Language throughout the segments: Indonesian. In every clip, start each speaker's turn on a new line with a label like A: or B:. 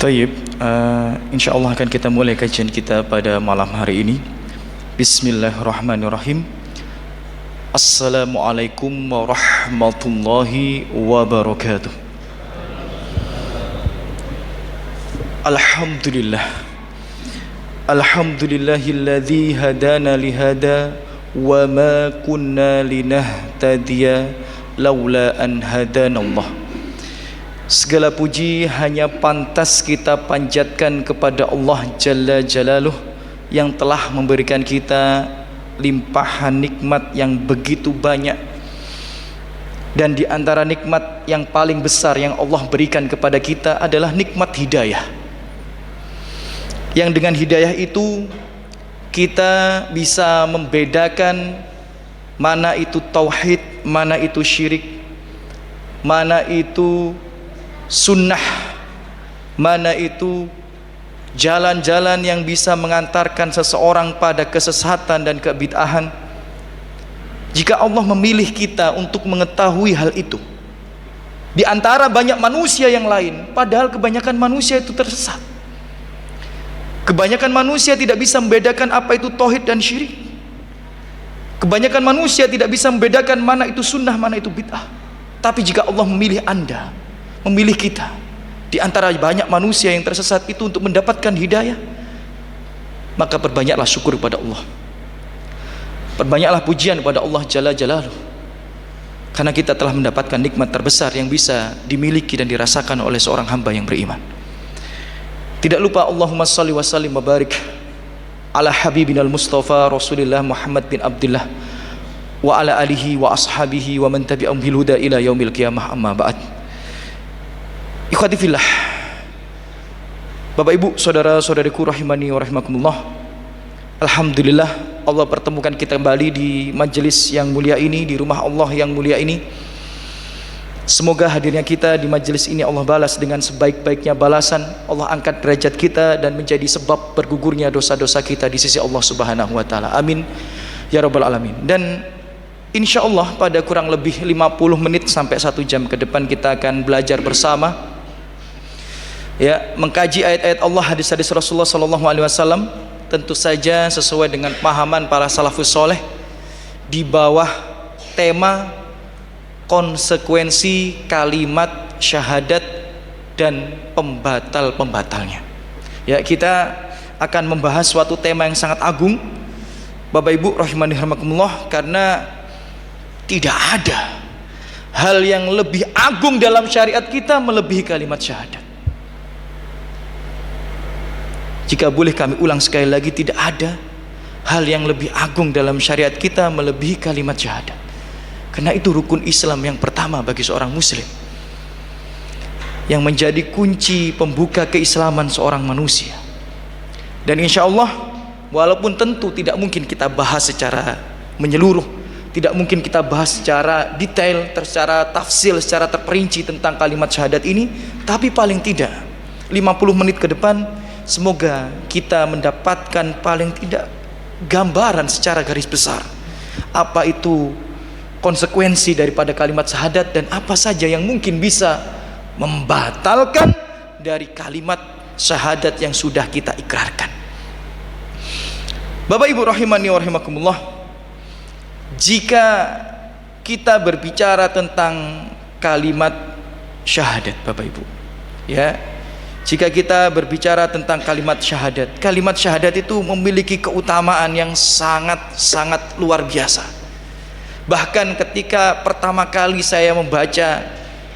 A: Tayyib, insyaallah akan kita mulai kajian kita pada malam hari ini. Bismillahirrahmanirrahim. Assalamualaikum warahmatullahi wabarakatuh. Alhamdulillah. Alhamdulillahilladzi hadana lihada wa ma kunna linahtadiya laula an hadanallah. Segala puji hanya pantas kita panjatkan kepada Allah Jalla Jalaluh yang telah memberikan kita limpahan nikmat yang begitu banyak. Dan di antara nikmat yang paling besar yang Allah berikan kepada kita adalah nikmat hidayah. Yang dengan hidayah itu kita bisa membedakan mana itu tauhid, mana itu syirik, mana itu sunnah, mana itu jalan-jalan yang bisa mengantarkan seseorang pada kesesatan dan kebid'ahan. Jika Allah memilih kita untuk mengetahui hal itu di antara banyak manusia yang lain, padahal kebanyakan manusia itu tersesat. Kebanyakan manusia tidak bisa membedakan apa itu tauhid dan syirik. Kebanyakan manusia tidak bisa membedakan mana itu sunnah, mana itu bid'ah. Tapi jika Allah memilih Anda, memilih kita di antara banyak manusia yang tersesat itu untuk mendapatkan hidayah, maka perbanyaklah syukur kepada Allah, perbanyaklah pujian kepada Allah Jalla Jalaluh, karena kita telah mendapatkan nikmat terbesar yang bisa dimiliki dan dirasakan oleh seorang hamba yang beriman. Tidak lupa Allahumma salli wa sallim wa barik ala habibinal mustafa Rasulillah Muhammad bin Abdullah wa ala alihi wa ashabihi wa man tabi'ahum bil huda ila yaumil qiyamah, amma ba'd. Ikhwati fillah, Bapak Ibu, saudara-saudariku rahimani wa rahimakumullah. Alhamdulillah Allah pertemukan kita kembali di majelis yang mulia ini, di rumah Allah yang mulia ini. Semoga hadirnya kita di majelis ini Allah balas dengan sebaik-baiknya balasan. Allah angkat derajat kita dan menjadi sebab bergugurnya dosa-dosa kita di sisi Allah Subhanahu wa taala. Amin ya rabbal alamin. Dan insyaallah pada kurang lebih 50 menit sampai 1 jam ke depan kita akan belajar bersama, ya, mengkaji ayat-ayat Allah, hadis-hadis Rasulullah sallallahu alaihi wasallam, tentu saja sesuai dengan pemahaman para salafus soleh di bawah tema konsekuensi kalimat syahadat dan pembatal-pembatalnya. Ya, kita akan membahas suatu tema yang sangat agung, Bapak Ibu rahimani rahimakumullah, karena tidak ada hal yang lebih agung dalam syariat kita melebihi kalimat syahadat. Jika boleh kami ulang sekali lagi, tidak ada hal yang lebih agung dalam syariat kita melebihi kalimat syahadat. Karena itu rukun Islam yang pertama bagi seorang muslim, yang menjadi kunci pembuka keislaman seorang manusia. Dan insya Allah, walaupun tentu tidak mungkin kita bahas secara menyeluruh, tidak mungkin kita bahas secara detail, secara tafsil, secara terperinci tentang kalimat syahadat ini, tapi paling tidak 50 menit ke depan semoga kita mendapatkan paling tidak gambaran secara garis besar apa itu konsekuensi daripada kalimat syahadat dan apa saja yang mungkin bisa membatalkan dari kalimat syahadat yang sudah kita ikrarkan. Bapak Ibu rahimani wa rahimakumullah, jika kita berbicara tentang kalimat syahadat, Bapak Ibu, ya, jika kita berbicara tentang kalimat syahadat itu memiliki keutamaan yang sangat-sangat luar biasa. Bahkan ketika pertama kali saya membaca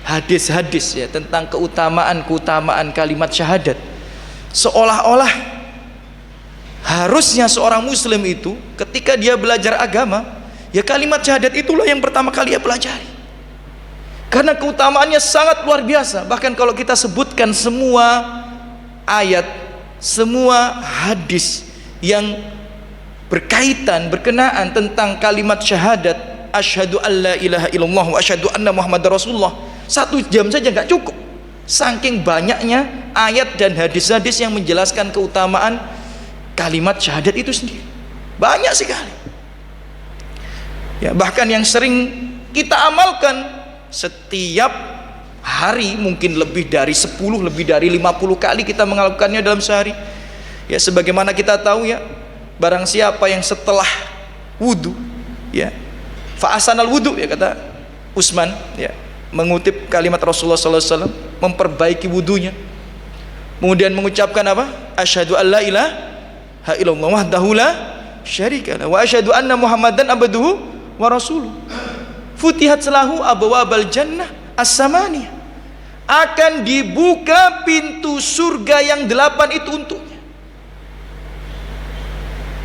A: hadis-hadis, ya, tentang keutamaan kalimat syahadat, seolah-olah harusnya seorang muslim itu ketika dia belajar agama, ya, kalimat syahadat itulah yang pertama kali dia pelajari, karena keutamaannya sangat luar biasa. Bahkan kalau kita sebutkan semua ayat, semua hadis yang berkenaan tentang kalimat syahadat, asyhadu alla ilaha illallah wa asyhadu anna muhammadar rasulullah, 1 jam saja nggak cukup, saking banyaknya ayat dan hadis-hadis yang menjelaskan keutamaan kalimat syahadat itu sendiri. Banyak sekali, ya, bahkan yang sering kita amalkan setiap sehari mungkin lebih dari 10, lebih dari 50 kali kita melakukannya dalam sehari. Ya, sebagaimana kita tahu ya, barang siapa yang setelah wudu, ya, fa'asanal wudu, ya kata Utsman, ya, mengutip kalimat Rasulullah SAW, memperbaiki wudunya, kemudian mengucapkan apa? Asyhadu an la ilaha illallah wahdahu la syarika lah wa asyhadu anna Muhammadan abduhu wa rasuluh. Futihat lahu abwabal jannah as-samaniyah. Akan dibuka pintu surga yang 8 itu untuknya.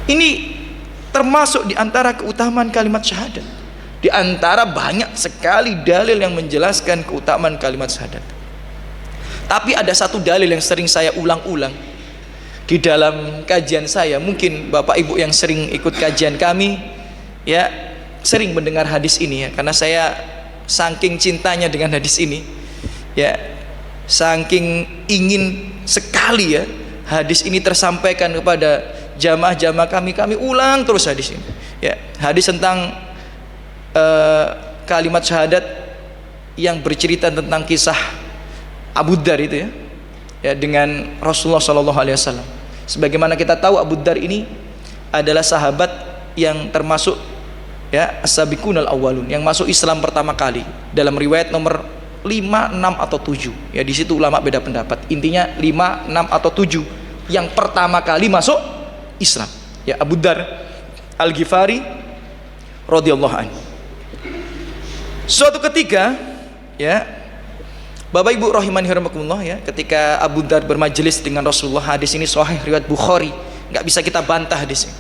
A: Ini termasuk di antara keutamaan kalimat syahadat. Di antara banyak sekali dalil yang menjelaskan keutamaan kalimat syahadat. Tapi ada satu dalil yang sering saya ulang-ulang di dalam kajian saya. Mungkin Bapak Ibu yang sering ikut kajian kami ya sering mendengar hadis ini ya, karena saya saking cintanya dengan hadis ini ya, saking ingin sekali ya hadis ini tersampaikan kepada jamaah-jamaah kami ulang terus hadis ini ya, hadis tentang kalimat syahadat yang bercerita tentang kisah Abu Dzar itu ya dengan Rasulullah SAW. Sebagaimana kita tahu, Abu Dzar ini adalah sahabat yang termasuk ya as-sabiqunal awwalun, yang masuk Islam pertama kali. Dalam riwayat nomor 5, 6 atau 7 ya, di situ ulama beda pendapat, intinya 5, 6 atau 7 yang pertama kali masuk Islam ya, Abu Dzar Al-Ghifari radhiyallahu anhu. Suatu ketika ya, Bapak Ibu rahimani rahimakumullah ya, ketika Abu Dzar bermajelis dengan Rasulullah, hadis ini sahih riwayat Bukhari, nggak bisa kita bantah hadis ini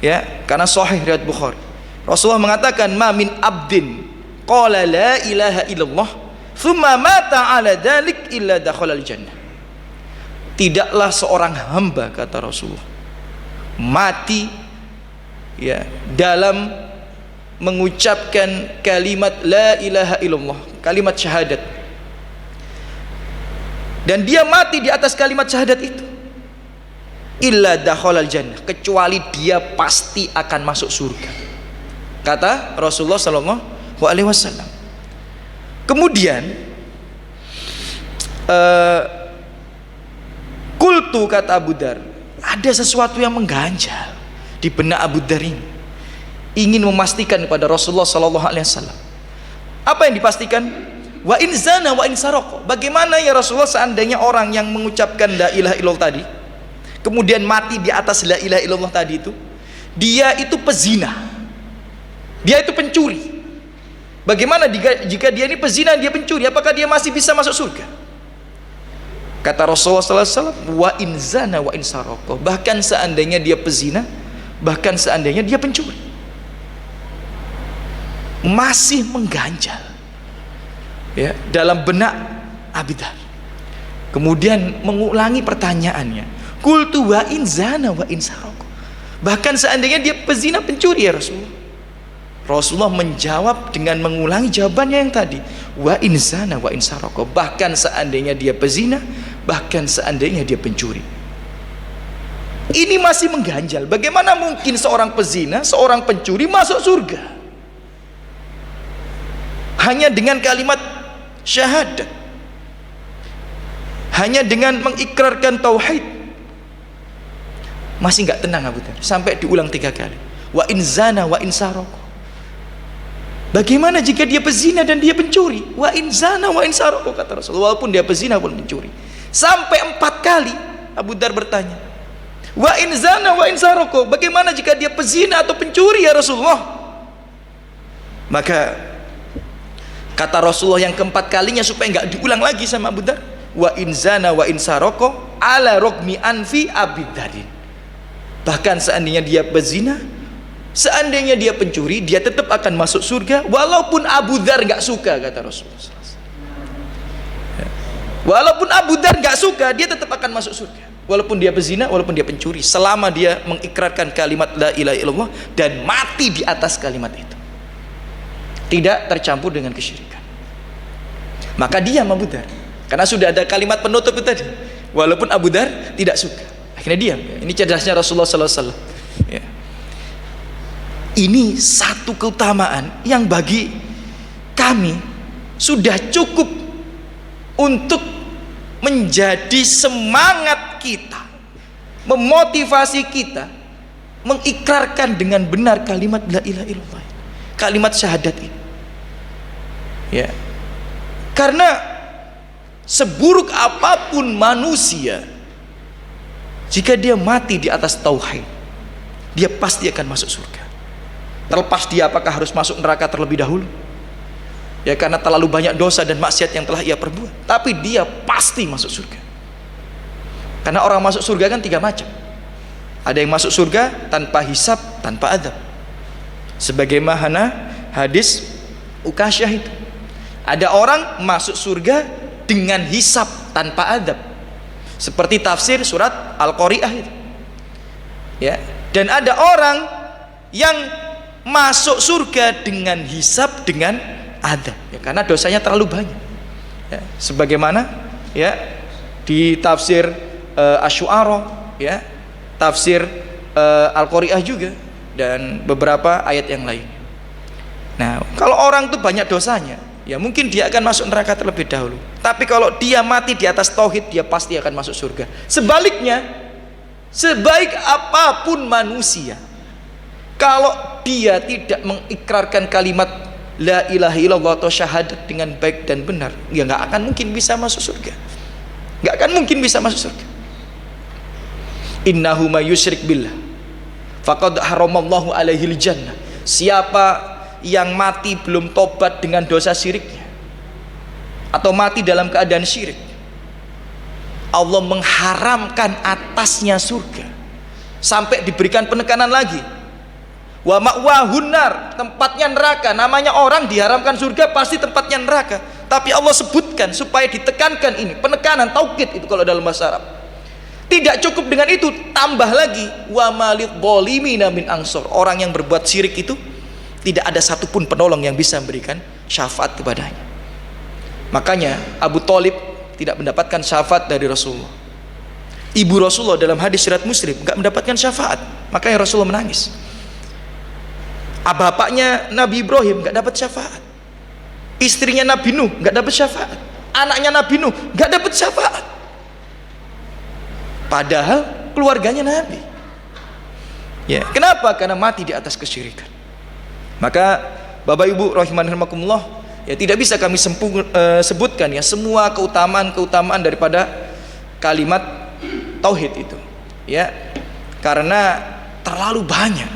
A: ya, karena sahih riwayat Bukhari. Rasulullah mengatakan, ma min abdin qala la ilaha illallah thumma mata ala dzalik illa dakhalal jannah. Tidaklah seorang hamba, kata Rasulullah, mati ya dalam mengucapkan kalimat la ilaha illallah, kalimat syahadat, dan dia mati di atas kalimat syahadat itu, illa dakhalal jannah, kecuali dia pasti akan masuk surga, kata Rasulullah sallallahu alaihi wasallam. Kemudian kultu, kata Abu Dzar, ada sesuatu yang mengganjal di benak Abu Dzar ini, ingin memastikan kepada Rasulullah sallallahu alaihi wasallam. Apa yang dipastikan? Wa in zana wa in saraq. Bagaimana ya Rasulullah seandainya orang yang mengucapkan la ilaha illallah tadi kemudian mati di atas la ilaha illallah tadi itu, dia itu pezina, dia itu pencuri. Bagaimana jika dia ini pezina, dia pencuri, apakah dia masih bisa masuk surga? Kata Rasulullah sallallahu alaihi wasallam, wa in zana wa in saraq. Bahkan seandainya dia pezina, bahkan seandainya dia pencuri, masih mengganjal ya dalam benak Abu Dzar. Kemudian mengulangi pertanyaannya, qultu wa in zana wa in saraq. Bahkan seandainya dia pezina, pencuri ya Rasulullah. Rasulullah menjawab dengan mengulangi jawabannya yang tadi, wa in zana wa in saraq. Bahkan seandainya dia pezina, bahkan seandainya dia pencuri. Ini masih mengganjal. Bagaimana mungkin seorang pezina, seorang pencuri masuk surga hanya dengan kalimat syahadat, hanya dengan mengikrarkan tauhid? Masih nggak tenang Abu Dzar, sampai diulang 3 kali, wa in zana wa in saraq. Bagaimana jika dia pezina dan dia pencuri? Wa in zana wa in saraq, kata Rasulullah, walaupun dia pezina pun pencuri. Sampai 4 kali Abu Dzar bertanya, wa in zana wa in saraq, bagaimana jika dia pezina atau pencuri ya Rasulullah? Maka kata Rasulullah yang keempat kalinya, supaya nggak diulang lagi sama Abu Dzar, wa in zana wa in saraq ala rogmi anfi Abi Dzarin. Bahkan seandainya dia berzina, seandainya dia pencuri, dia tetap akan masuk surga walaupun Abu Dzar nggak suka, kata Rasulullah. Walaupun Abu Dzar nggak suka, dia tetap akan masuk surga, walaupun dia berzina, walaupun dia pencuri, selama dia mengikrarkan kalimat la ilaha illallah dan mati di atas kalimat itu, tidak tercampur dengan kesyirikan. Maka diam Abu Dzar, karena sudah ada kalimat penutup itu tadi, walaupun Abu Dzar tidak suka, akhirnya diam. Ini cerdasnya Rasulullah SAW ya. Ini satu keutamaan yang bagi kami sudah cukup untuk menjadi semangat kita, memotivasi kita mengikrarkan dengan benar kalimat la ilaha illallah, kalimat syahadat ini. Ya. Karena seburuk apapun manusia, jika dia mati di atas tauhid, dia pasti akan masuk surga. Terlepas dia apakah harus masuk neraka terlebih dahulu, ya karena terlalu banyak dosa dan maksiat yang telah ia perbuat, tapi dia pasti masuk surga. Karena orang masuk surga kan 3 macam. Ada yang masuk surga tanpa hisab, tanpa adab, sebagaimana hadis Ukasyah itu. Ada orang masuk surga dengan hisab tanpa adab, seperti tafsir surat Al-Qari'ah itu. Ya, dan ada orang yang masuk surga dengan hisab, dengan adab, ya, karena dosanya terlalu banyak. Ya, sebagaimana ya di tafsir Asy-Syu'ara, ya, tafsir Al-Qari'ah juga, dan beberapa ayat yang lain. Nah, kalau orang itu banyak dosanya, ya mungkin dia akan masuk neraka terlebih dahulu. Tapi kalau dia mati di atas tauhid, dia pasti akan masuk surga. Sebaliknya, sebaik apapun manusia, kalau dia tidak mengikrarkan kalimat la ilaha illallah atau syahadat dengan baik dan benar, ya nggak akan mungkin bisa masuk surga. Nggak akan mungkin bisa masuk surga. Innahu may yusyrik billah faqad haramallahu alaihil jannah. Siapa yang mati belum tobat dengan dosa syiriknya, atau mati dalam keadaan syirik, Allah mengharamkan atasnya surga, sampai diberikan penekanan lagi. Wa ma'wahun nar, tempatnya neraka. Namanya orang diharamkan surga pasti tempatnya neraka, tapi Allah sebutkan supaya ditekankan ini, penekanan taukid itu kalau dalam bahasa Arab. Tidak cukup dengan itu, tambah lagi wa malidh dhalimina min ansor. Orang yang berbuat syirik itu tidak ada satupun penolong yang bisa memberikan syafaat kepadanya. Makanya Abu Thalib tidak mendapatkan syafaat dari Rasulullah. Ibu Rasulullah dalam hadis riwayat Muslim nggak mendapatkan syafaat, makanya Rasulullah menangis. Bapaknya Nabi Ibrahim nggak dapat syafaat, istrinya Nabi Nuh nggak dapat syafaat, anaknya Nabi Nuh nggak dapat syafaat, padahal keluarganya Nabi. Ya, kenapa? Karena mati di atas kesyirikan. Maka Bapak Ibu rahimanirahmakumullah, ya tidak bisa kami sebutkan ya semua keutamaan daripada kalimat tauhid itu, ya, karena terlalu banyak,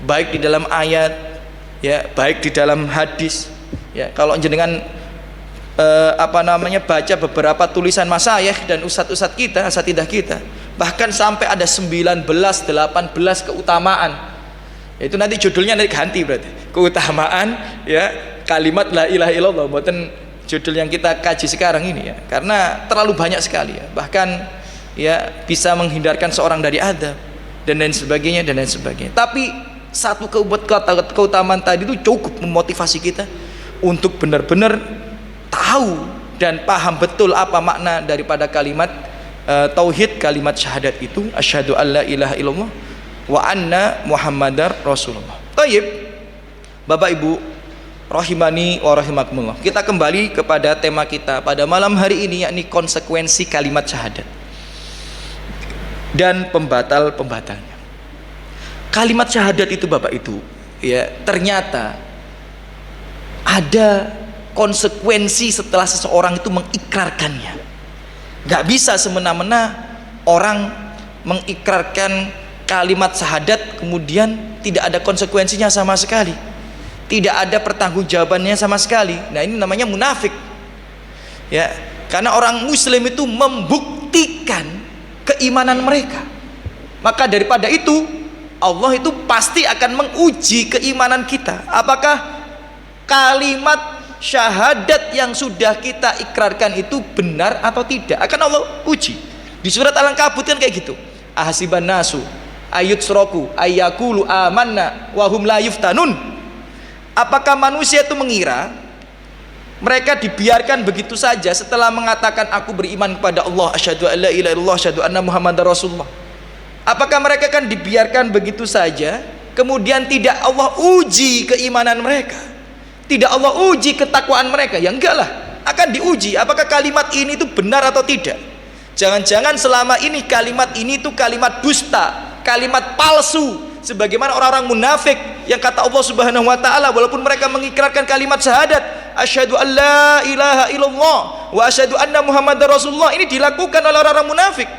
A: baik di dalam ayat, ya, baik di dalam hadis. Ya, kalau jenengan baca beberapa tulisan masyayikh dan ustadz-ustadz kita, asatidah kita, bahkan sampai ada 19, 18 keutamaan. Itu nanti judulnya nanti ganti, berarti keutamaan ya kalimat la ilaha illallah, bukan judul yang kita kaji sekarang ini, ya, karena terlalu banyak sekali, ya, bahkan ya bisa menghindarkan seorang dari adab dan lain sebagainya dan lain sebagainya. Tapi satu keutamaan tadi itu cukup memotivasi kita untuk benar-benar tahu dan paham betul apa makna daripada kalimat tauhid, kalimat syahadat itu, asyhadu alla ilaha illallah wa anna muhammadar rasulullah. Tayyib, Bapak Ibu rahimani wa rahimakumullah, kita kembali kepada tema kita pada malam hari ini, yakni konsekuensi kalimat syahadat dan pembatal-pembatalnya. Kalimat syahadat itu Bapak itu, ya, ternyata ada konsekuensi setelah seseorang itu mengikrarkannya. Gak bisa semena-mena orang mengikrarkan kalimat syahadat kemudian tidak ada konsekuensinya sama sekali, tidak ada pertanggungjawabannya sama sekali. Nah, ini namanya munafik, ya, karena orang muslim itu membuktikan keimanan mereka. Maka daripada itu Allah itu pasti akan menguji keimanan kita, apakah kalimat syahadat yang sudah kita ikrarkan itu benar atau tidak. Akan Allah uji. Di surat Al-Ankabut kan kayak gitu, ahasiban nasu ayyutsraku ayyakulu amanna wa hum la yuftanun. Apakah manusia itu mengira mereka dibiarkan begitu saja setelah mengatakan aku beriman kepada Allah, asyhadu alla ilaha illallah, asyhadu anna muhammadar rasulullah? Apakah mereka kan dibiarkan begitu saja kemudian tidak Allah uji keimanan mereka, tidak Allah uji ketakwaan mereka? Ya enggak lah. akan diuji apakah kalimat ini itu benar atau tidak. Jangan-jangan selama ini kalimat ini itu kalimat dusta, kalimat palsu, sebagaimana orang-orang munafik yang kata Allah Subhanahu wa taala walaupun mereka mengikrarkan kalimat syahadat asyhadu an la ilaha illallah wa asyhadu anna muhammadar rasulullah, ini dilakukan oleh orang-orang munafik.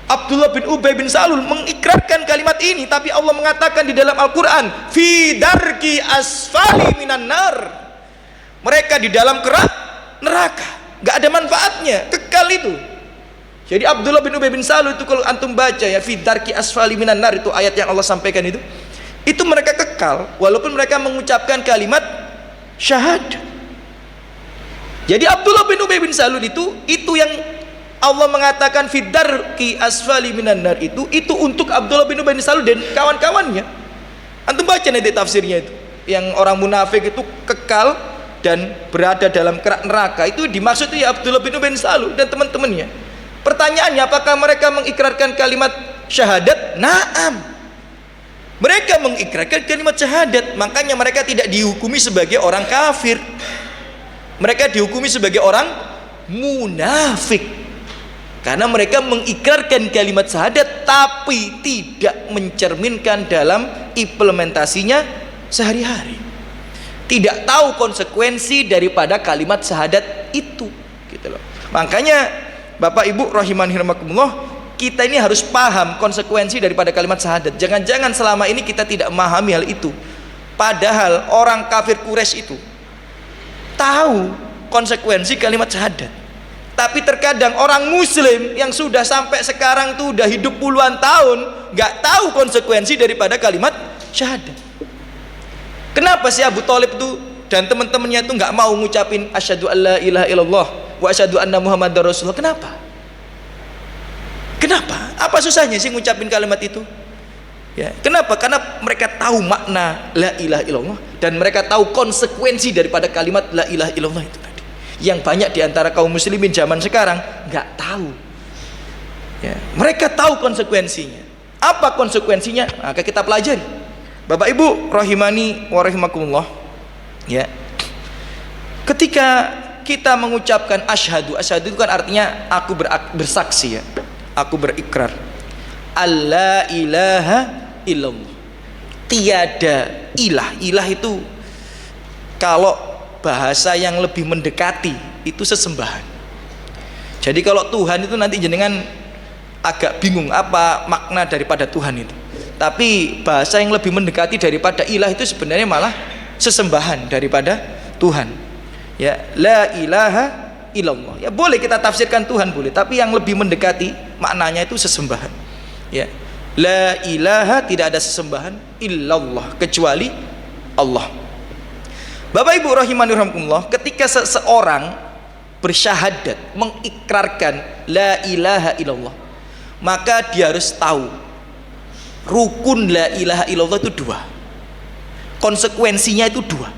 A: Abdullah bin Ubay bin Salul mengikrarkan kalimat ini, tapi Allah mengatakan di dalam Al-Quran fi darki asfali minan nar, mereka di dalam kerak neraka, gak ada manfaatnya, kekal itu. Jadi Abdullah bin Ubay bin Salul itu kalau antum baca ya fi darki asfali minan nar, itu ayat yang Allah sampaikan itu mereka kekal walaupun mereka mengucapkan kalimat syahadat. Jadi Abdullah bin Ubay bin Salul itu yang Allah mengatakan fidarki asfali minan nar, itu untuk Abdullah bin Ubay bin Salul dan kawan-kawannya. Antum baca nanti tafsirnya itu, yang orang munafik itu kekal dan berada dalam kerak neraka, itu dimaksud ya Abdullah bin Ubay bin Salul dan teman-temannya. Pertanyaannya, apakah mereka mengikrarkan kalimat syahadat? Naam, mereka mengikrarkan kalimat syahadat, makanya mereka tidak dihukumi sebagai orang kafir, mereka dihukumi sebagai orang munafik, karena mereka mengikrarkan kalimat syahadat tapi tidak mencerminkan dalam implementasinya sehari-hari, tidak tahu konsekuensi daripada kalimat syahadat itu, gitu loh. Makanya Bapak Ibu rahimani rahimakumullah, kita ini harus paham konsekuensi daripada kalimat syahadat. Jangan-jangan selama ini kita tidak memahami hal itu, padahal orang kafir Quraisy itu tahu konsekuensi kalimat syahadat. Tapi terkadang orang muslim yang sudah sampai sekarang tuh udah hidup puluhan tahun nggak tahu konsekuensi daripada kalimat syahadat. Kenapa sih Abu Thalib tuh dan teman-temannya tuh nggak mau ngucapin asyhadu alla ilaha illallah wa asyhadu anna muhammadar rasulullah? Kenapa? Apa susahnya sih ngucapin kalimat itu? Ya, kenapa? Karena mereka tahu makna la ilaha illallah dan mereka tahu konsekuensi daripada kalimat la ilaha illallah itu tadi. Yang banyak diantara kaum muslimin zaman sekarang nggak tahu. Ya, mereka tahu konsekuensinya. Apa konsekuensinya? Maka kita pelajari. Bapak Ibu rahimani wa rahimakumullah. Ya. Ketika kita mengucapkan asyhadu itu kan artinya aku bersaksi ya. Aku berikrar. Alla ilaha illallah. Tiada ilah. Ilah itu kalau bahasa yang lebih mendekati itu sesembahan. Jadi kalau Tuhan itu nanti jenengan agak bingung apa makna daripada Tuhan itu. Tapi bahasa yang lebih mendekati daripada ilah itu sebenarnya malah sesembahan daripada Tuhan. Ya, la ilaha illallah. Ya boleh kita tafsirkan Tuhan boleh, tapi yang lebih mendekati maknanya itu sesembahan. Ya. La ilaha, tidak ada sesembahan illallah kecuali Allah. Bapak Ibu rahimani rahimakumullah, ketika seseorang bersyahadat mengikrarkan la ilaha illallah, maka dia harus tahu rukun la ilaha illallah itu dua, konsekuensinya itu dua.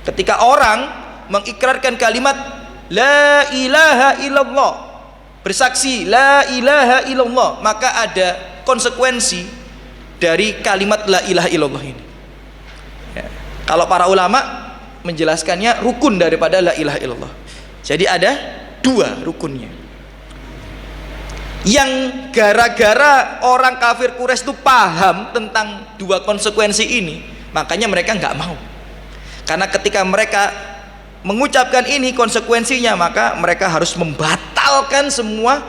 A: Ketika orang mengikrarkan kalimat la ilaha illallah, bersaksi la ilaha illallah, maka ada konsekuensi dari kalimat la ilaha illallah ini. Ya. Kalau para ulama menjelaskannya rukun daripada la ilaha illallah. Jadi ada dua rukunnya. Yang gara-gara orang kafir Quraisy itu paham tentang dua konsekuensi ini, makanya mereka nggak mau. Karena ketika mereka mengucapkan ini konsekuensinya, maka mereka harus membatalkan semua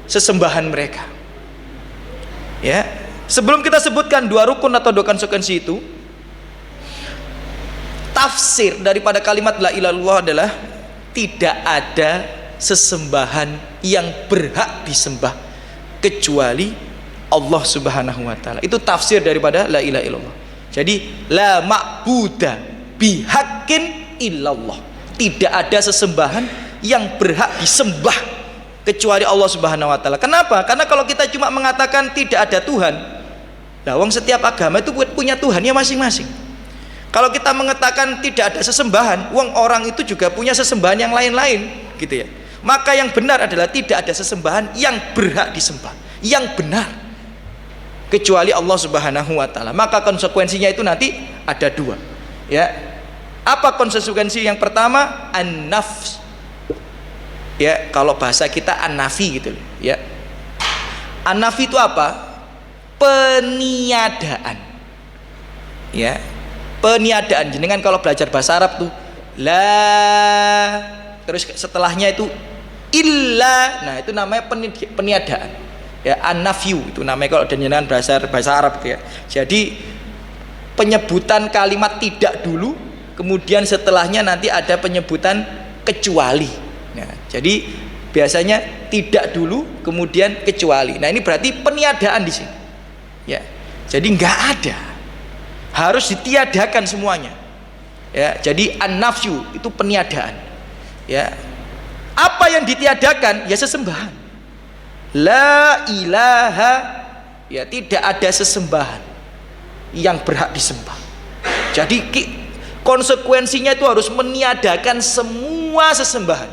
A: sesembahan mereka. Ya, sebelum kita sebutkan dua rukun atau dua konsekuensi itu, tafsir daripada kalimat la ilaha illallah adalah tidak ada sesembahan yang berhak disembah kecuali Allah Subhanahu wa taala. Itu tafsir daripada la ilaha illallah. Jadi la ma'buda bihaqqin illallah. Tidak ada sesembahan yang berhak disembah kecuali Allah Subhanahu wa taala. Kenapa? Karena kalau kita cuma mengatakan tidak ada Tuhan, nah wong setiap agama itu punya Tuhannya masing-masing. Kalau kita mengatakan tidak ada sesembahan, wong orang itu juga punya sesembahan yang lain-lain, gitu ya. Maka yang benar adalah tidak ada sesembahan yang berhak disembah, yang benar kecuali Allah Subhanahu wa taala. Maka konsekuensinya itu nanti ada dua. Ya. Apa konsekuensi yang pertama? An-nafs. Ya, kalau bahasa kita an-nafi gitu ya. An-nafi itu apa? Peniadaan. Ya. Peniadaan. Jenengan kalau belajar bahasa Arab tuh la, terus setelahnya itu illa. Nah, itu namanya peniadaan. Ya, an-nafyu itu namanya kalau jenengan bahasa Arab gitu ya. Jadi penyebutan kalimat tidak dulu, kemudian setelahnya nanti ada penyebutan kecuali. Nah, jadi biasanya tidak dulu, kemudian kecuali. Nah, ini berarti peniadaan di sini. Ya, jadi nggak ada, harus ditiadakan semuanya. Ya, jadi an-nafyu itu peniadaan. Ya, apa yang ditiadakan? Ya sesembahan. La ilaha, ya tidak ada sesembahan yang berhak disembah. Jadi konsekuensinya itu harus meniadakan semua sesembahan.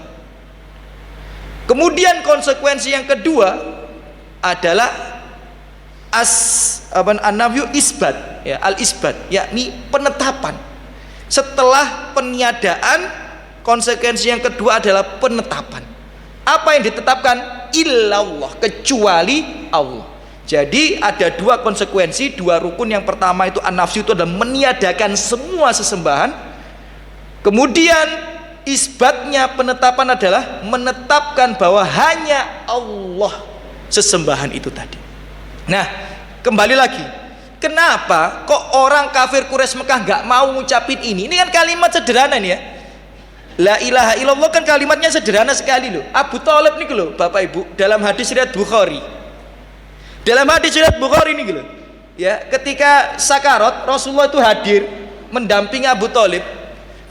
A: Kemudian konsekuensi yang kedua adalah an-nafyu isbat, ya, al-isbat, yakni penetapan. Setelah peniadaan, konsekuensi yang kedua adalah penetapan. Apa yang ditetapkan? Illallah, kecuali Allah. Jadi ada dua konsekuensi, dua rukun. Yang pertama itu an-nafsu, itu adalah meniadakan semua sesembahan. Kemudian isbatnya, penetapan adalah menetapkan bahwa hanya Allah sesembahan itu tadi. Nah, kembali lagi, kenapa kok orang kafir Quraisy Mekah nggak mau ngucapin ini? Ini kan kalimat sederhana nih ya. La ilaha illallah kan kalimatnya sederhana sekali loh. Abu Thalib nih loh, Bapak Ibu, dalam hadis riwayat Bukhari. Dalam hadis riwayat Bukhari ini loh. Ya, ketika sakarat Rasulullah itu hadir mendampingi Abu Thalib.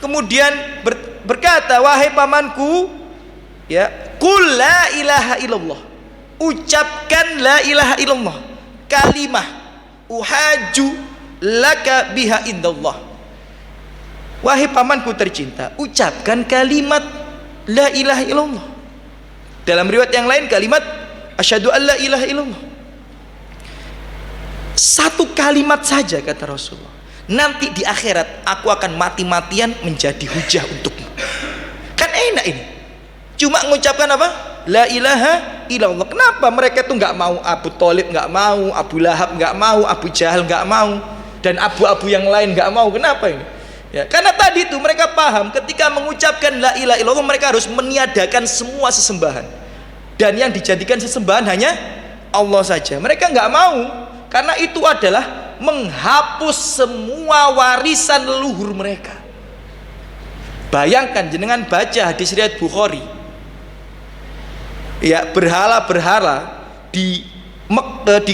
A: Kemudian berkata, "Wahai pamanku, ya, qul la ilaha illallah." Ucapkan la ilaha illallah. Kalimah uhaju laka biha indallah. Wahai pamanku tercinta, ucapkan kalimat la ilaha illallah. Dalam riwayat yang lain kalimat asyhadu an la ilaha illallah. Satu kalimat saja kata Rasulullah. Nanti di akhirat aku akan mati-matian menjadi hujah untukmu. Kan enak ini. Cuma mengucapkan apa? La ilaha illallah. Kenapa mereka itu nggak mau? Abu Thalib nggak mau, Abu Lahab nggak mau, Abu Jahal nggak mau, dan abu-abu yang lain nggak mau. Kenapa ini? Ya, karena tadi itu mereka paham ketika mengucapkan la ilaha illallah mereka harus meniadakan semua sesembahan, dan yang dijadikan sesembahan hanya Allah saja. Mereka nggak mau karena itu adalah menghapus semua warisan leluhur mereka. Bayangkan jenengan baca hadis riwayat Bukhari. Ya, berhala-berhala di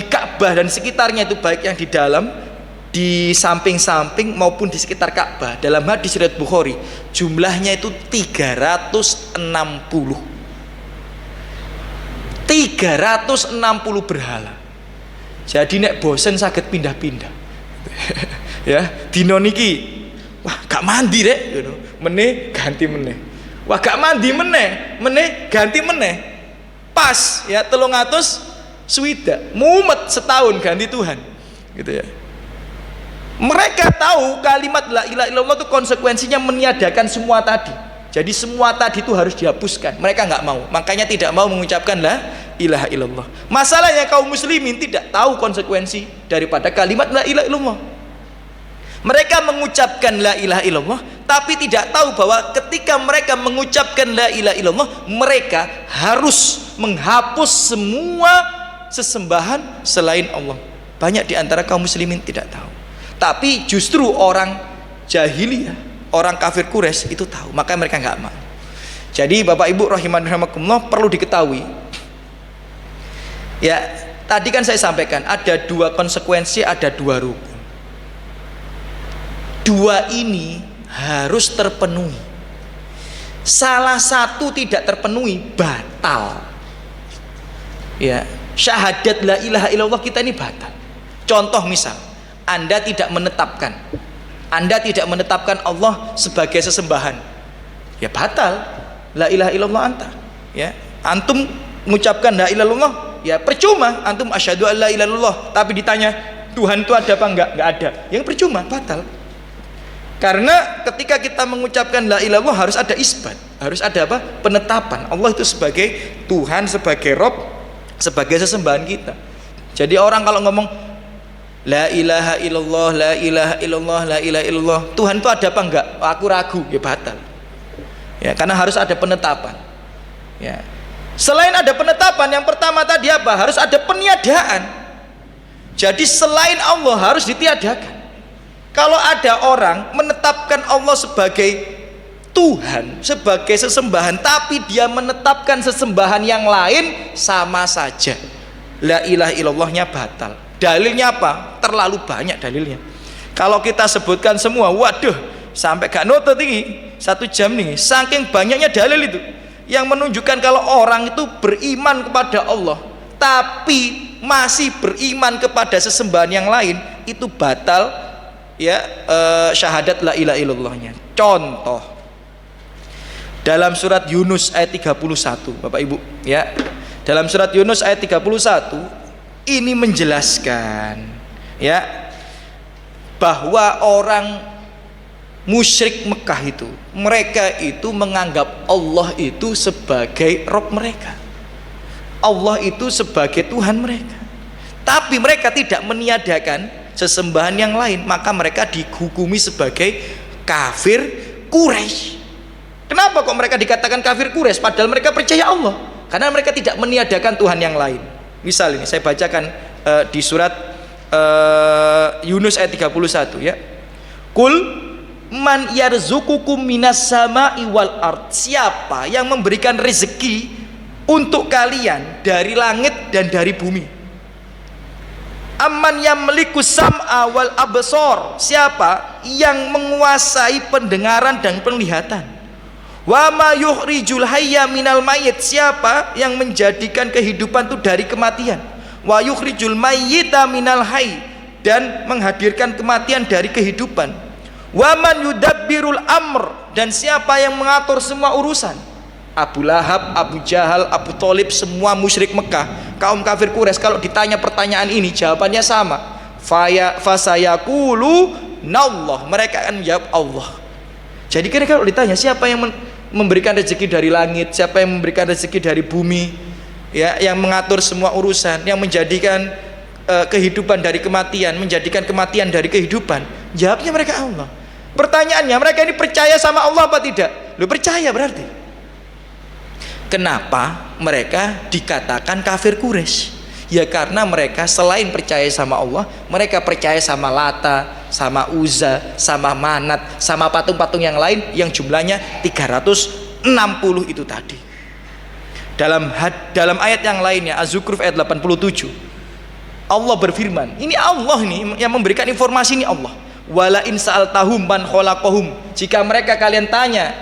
A: Ka'bah dan sekitarnya itu, baik yang di dalam, di samping-samping maupun di sekitar Ka'bah, dalam hadis riwayat Bukhari jumlahnya itu 360 berhala. Jadi nek bosen saged pindah-pindah. Ya, dino niki wah gak mandi rek, meneh ganti meneh. Wah gak mandi meneh ganti meneh. Pas ya 300 mumet setahun ganti Tuhan. Gitu ya. Mereka tahu kalimat la ilaha illallah itu konsekuensinya meniadakan semua tadi. Jadi semua tadi itu harus dihapuskan. Mereka nggak mau, makanya tidak mau mengucapkan la ilaha illallah. Masalahnya kaum muslimin tidak tahu konsekuensi daripada kalimat la ilaha illallah. Mereka mengucapkan la ilaha illallah, tapi tidak tahu bahwa ketika mereka mengucapkan la ilaha illallah, mereka harus menghapus semua sesembahan selain Allah. Banyak di antara kaum muslimin tidak tahu. Tapi justru orang jahiliyah, orang kafir Quraisy itu tahu, maka mereka nggak mau. Jadi Bapak Ibu rahimakumullah, perlu diketahui ya, tadi kan saya sampaikan ada dua konsekuensi, ada dua rukun. Dua ini harus terpenuhi. Salah satu tidak terpenuhi batal. Ya, syahadat la ilaha illallah kita ini batal. Contoh misal, Anda tidak menetapkan Allah sebagai sesembahan, ya batal la ilaha illallah anta. Ya, antum mengucapkan la ilaha illallah, ya percuma antum asyhadu an la ilaha illallah, tapi ditanya Tuhan itu ada apa enggak ada, yang percuma, batal. Karena ketika kita mengucapkan la ilaha illallah harus ada isbat, harus ada apa? Penetapan Allah itu sebagai Tuhan, sebagai Rob, sebagai sesembahan kita. Jadi orang kalau ngomong la ilaha illallah, la ilaha illallah, la ilaha illallah, Tuhan itu ada apa enggak? Aku ragu, ya batal. Ya, karena harus ada penetapan. Ya. Selain ada penetapan, yang pertama tadi apa? Harus ada peniadaan. Jadi selain Allah harus ditiadakan. Kalau ada orang menetapkan Allah sebagai Tuhan, sebagai sesembahan, tapi dia menetapkan sesembahan yang lain, sama saja la ilaha illallahnya batal. Dalilnya apa? Terlalu banyak dalilnya. Kalau kita sebutkan semua, waduh, sampai gak nutut ini 1 jam nih. Saking banyaknya dalil itu yang menunjukkan kalau orang itu beriman kepada Allah tapi masih beriman kepada sesembahan yang lain, itu batal ya syahadat la ilaha illallahnya. Contoh dalam surat Yunus ayat 31, Bapak Ibu, ya. Dalam surat Yunus ayat 31 ini menjelaskan ya bahwa orang musyrik Mekah itu, mereka itu menganggap Allah itu sebagai Rob mereka, Allah itu sebagai Tuhan mereka, tapi mereka tidak meniadakan sesembahan yang lain, maka mereka dihukumi sebagai kafir Quraisy. Kenapa kok mereka dikatakan kafir Quraisy padahal mereka percaya Allah? Karena mereka tidak meniadakan Tuhan yang lain. Misal ini saya bacakan di surat Yunus ayat 31 ya. Kul man yarzuqukum minas sama'i wal ard. Siapa yang memberikan rezeki untuk kalian dari langit dan dari bumi? Amman yamliku sam'a wal absor. Siapa yang menguasai pendengaran dan penglihatan? Wa ma yukhrijul hayya minal mayyit. Siapa yang menjadikan kehidupan itu dari kematian? Wa yukhrijul mayyita minal hayy, dan menghadirkan kematian dari kehidupan. Wa man yudabbirul amr, dan siapa yang mengatur semua urusan? Abu Lahab, Abu Jahal, Abu Thalib, semua musyrik Mekah, kaum kafir Quraisy, kalau ditanya pertanyaan ini jawabannya sama. Fasayaqulu nallah, mereka akan menjawab Allah. Jadi kira-kira kalau ditanya siapa yang memberikan rezeki dari langit, siapa yang memberikan rezeki dari bumi, ya, yang mengatur semua urusan, yang menjadikan kehidupan dari kematian, menjadikan kematian dari kehidupan, jawabnya mereka Allah. Pertanyaannya, mereka ini percaya sama Allah apa tidak? Lu percaya berarti. Kenapa mereka dikatakan kafir Quraisy? Ya karena mereka selain percaya sama Allah, mereka percaya sama Lata, sama Uzza, sama Manat, sama patung-patung yang lain yang jumlahnya 360 itu tadi. Dalam ayat yang lainnya, Az-Zukhruf ayat 87, Allah berfirman, ini Allah nih yang memberikan informasi, ini Allah. Wala in sa'altahum man khalaqahum. Jika mereka kalian tanya,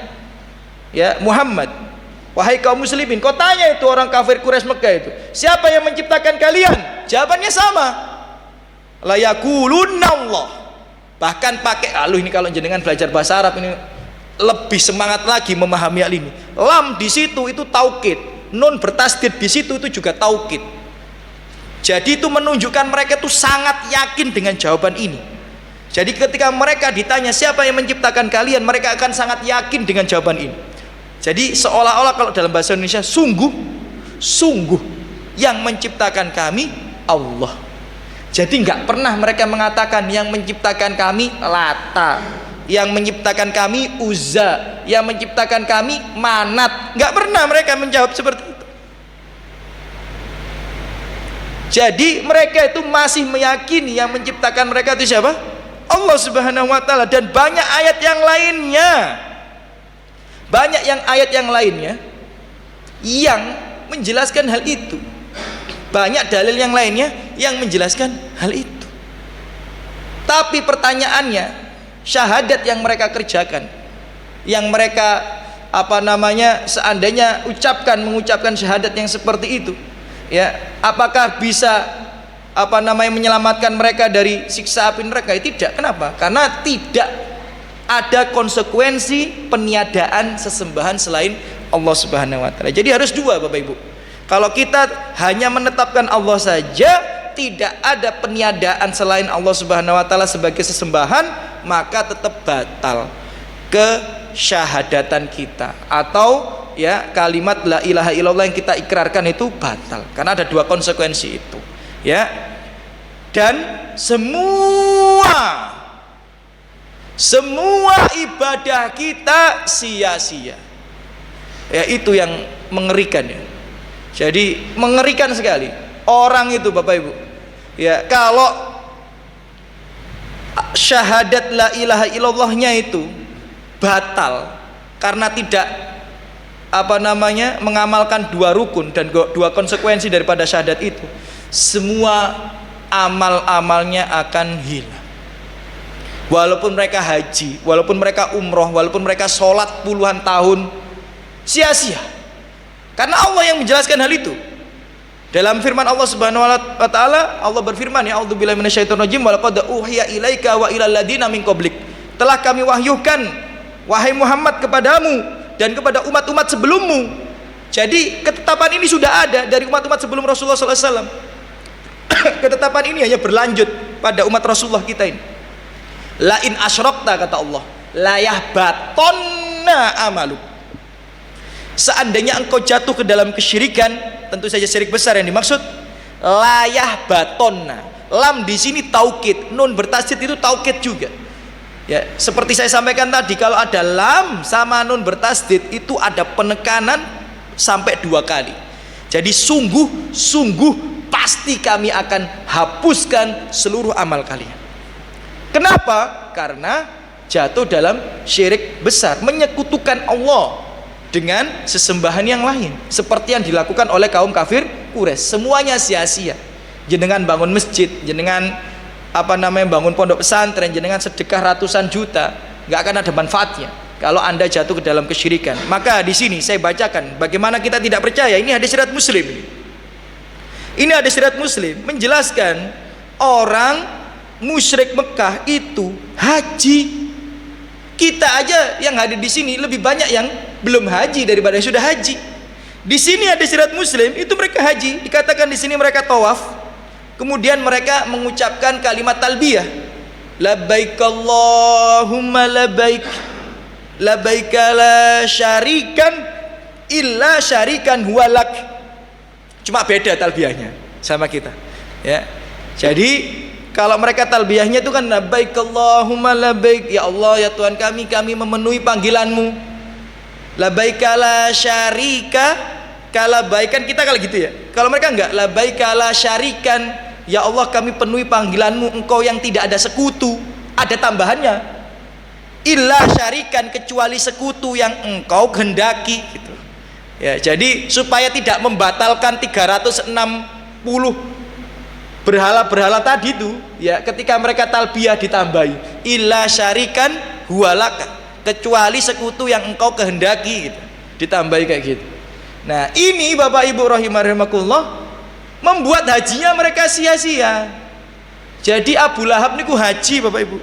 A: ya Muhammad, wahai kaum muslimin, kau tanya itu orang kafir Quraisy Mekah itu, siapa yang menciptakan kalian? Jawabannya sama, la yaqulunna Allah. Bahkan pakai ini kalau jenengan belajar bahasa Arab ini lebih semangat lagi memahami hal ini. Lam di situ itu taukid, nun bertasdid di situ itu juga taukid. Jadi itu menunjukkan mereka itu sangat yakin dengan jawaban ini. Jadi ketika mereka ditanya siapa yang menciptakan kalian, mereka akan sangat yakin dengan jawaban ini. Jadi seolah-olah kalau dalam bahasa Indonesia, sungguh yang menciptakan kami Allah. Jadi nggak pernah mereka mengatakan yang menciptakan kami Lata, yang menciptakan kami Uzza, yang menciptakan kami Manat. Nggak pernah mereka menjawab seperti itu. Jadi mereka itu masih meyakini yang menciptakan mereka itu siapa? Allah Subhanahu wa taala. Dan banyak ayat yang lainnya, ayat yang lainnya yang menjelaskan hal itu. Banyak dalil yang lainnya yang menjelaskan hal itu. Tapi pertanyaannya, syahadat yang mereka kerjakan, yang mereka seandainya mengucapkan syahadat yang seperti itu, ya, apakah bisa menyelamatkan mereka dari siksa api neraka? Tidak. Kenapa? Karena tidak ada konsekuensi peniadaan sesembahan selain Allah Subhanahu wa taala. Jadi harus dua, Bapak Ibu. Kalau kita hanya menetapkan Allah saja, tidak ada peniadaan selain Allah Subhanahu wa taala sebagai sesembahan, maka tetap batal kesyahadatan kita, atau ya kalimat la ilaha illallah yang kita ikrarkan itu batal karena ada 2 konsekuensi itu, ya. Dan semua ibadah kita sia-sia. Ya, itu yang mengerikan, ya. Jadi mengerikan sekali orang itu, Bapak Ibu. Ya, kalau syahadat la ilaha illallahnya itu batal karena tidak mengamalkan 2 rukun dan 2 konsekuensi daripada syahadat itu, semua amal-amalnya akan hilang. Walaupun mereka haji, walaupun mereka umroh, walaupun mereka sholat puluhan tahun, sia-sia. Karena Allah yang menjelaskan hal itu. Dalam firman Allah Subhanahu wa taala, Allah berfirman, ya a'udzubillahi minasyaitonir rajim, wa laqad uhiya ilaika wa ilal ladzina min qablik. Telah kami wahyukan wahai Muhammad kepadamu dan kepada umat-umat sebelummu. Jadi ketetapan ini sudah ada dari umat-umat sebelum Rasulullah sallallahu alaihi wasallam. Ketetapan ini hanya berlanjut pada umat Rasulullah kita ini. La in asyrakta, kata Allah, la yahbatonna amaluk. Seandainya engkau jatuh ke dalam kesyirikan, tentu saja syirik besar yang dimaksud, la yahbatonna. Lam di sini taukid, nun bertasydid itu taukid juga. Ya, seperti saya sampaikan tadi, kalau ada lam sama nun bertasydid itu ada penekanan sampai 2 kali. Jadi sungguh pasti kami akan hapuskan seluruh amal kalian. Kenapa? Karena jatuh dalam syirik besar, menyekutukan Allah dengan sesembahan yang lain, seperti yang dilakukan oleh kaum kafir Quraisy. Semuanya sia-sia. Jenengan bangun masjid, jenengan bangun pondok pesantren, jenengan sedekah ratusan juta, nggak akan ada manfaatnya kalau Anda jatuh ke dalam kesyirikan. Maka di sini saya bacakan bagaimana kita tidak percaya. Ini hadis riwayat Muslim ini. Ini hadis riwayat Muslim menjelaskan orang musyrik Mekah itu haji. Kita aja yang hadir di sini lebih banyak yang belum haji daripada yang sudah haji. Di sini ada syarat Muslim itu mereka haji, dikatakan di sini mereka tawaf, kemudian mereka mengucapkan kalimat talbiyah, labbaik Allahumma labbaik, labbaik la syarikan illa syarikan huwalak. Cuma beda talbiyahnya sama kita, ya. Jadi kalau mereka talbiyahnya itu kan labbaik Allahumma labbaik, ya Allah ya Tuhan kami memenuhi panggilanmu. Labbaik la syarika, kala baikan kita kalau gitu ya. Kalau mereka enggak, labbaik la syarikan, ya Allah kami penuhi panggilanmu, engkau yang tidak ada sekutu. Ada tambahannya, illa syarikan, kecuali sekutu yang engkau kehendaki gitu. Ya, jadi supaya tidak membatalkan 360 berhala-berhala tadi itu, ya, ketika mereka talbiyah ditambahi illa syarikan huwalaka, kecuali sekutu yang engkau kehendaki gitu. Ditambahi kayak gitu. Nah, ini Bapak Ibu rahimakumullah membuat hajinya mereka sia-sia. Jadi Abu Lahab niku haji, Bapak Ibu.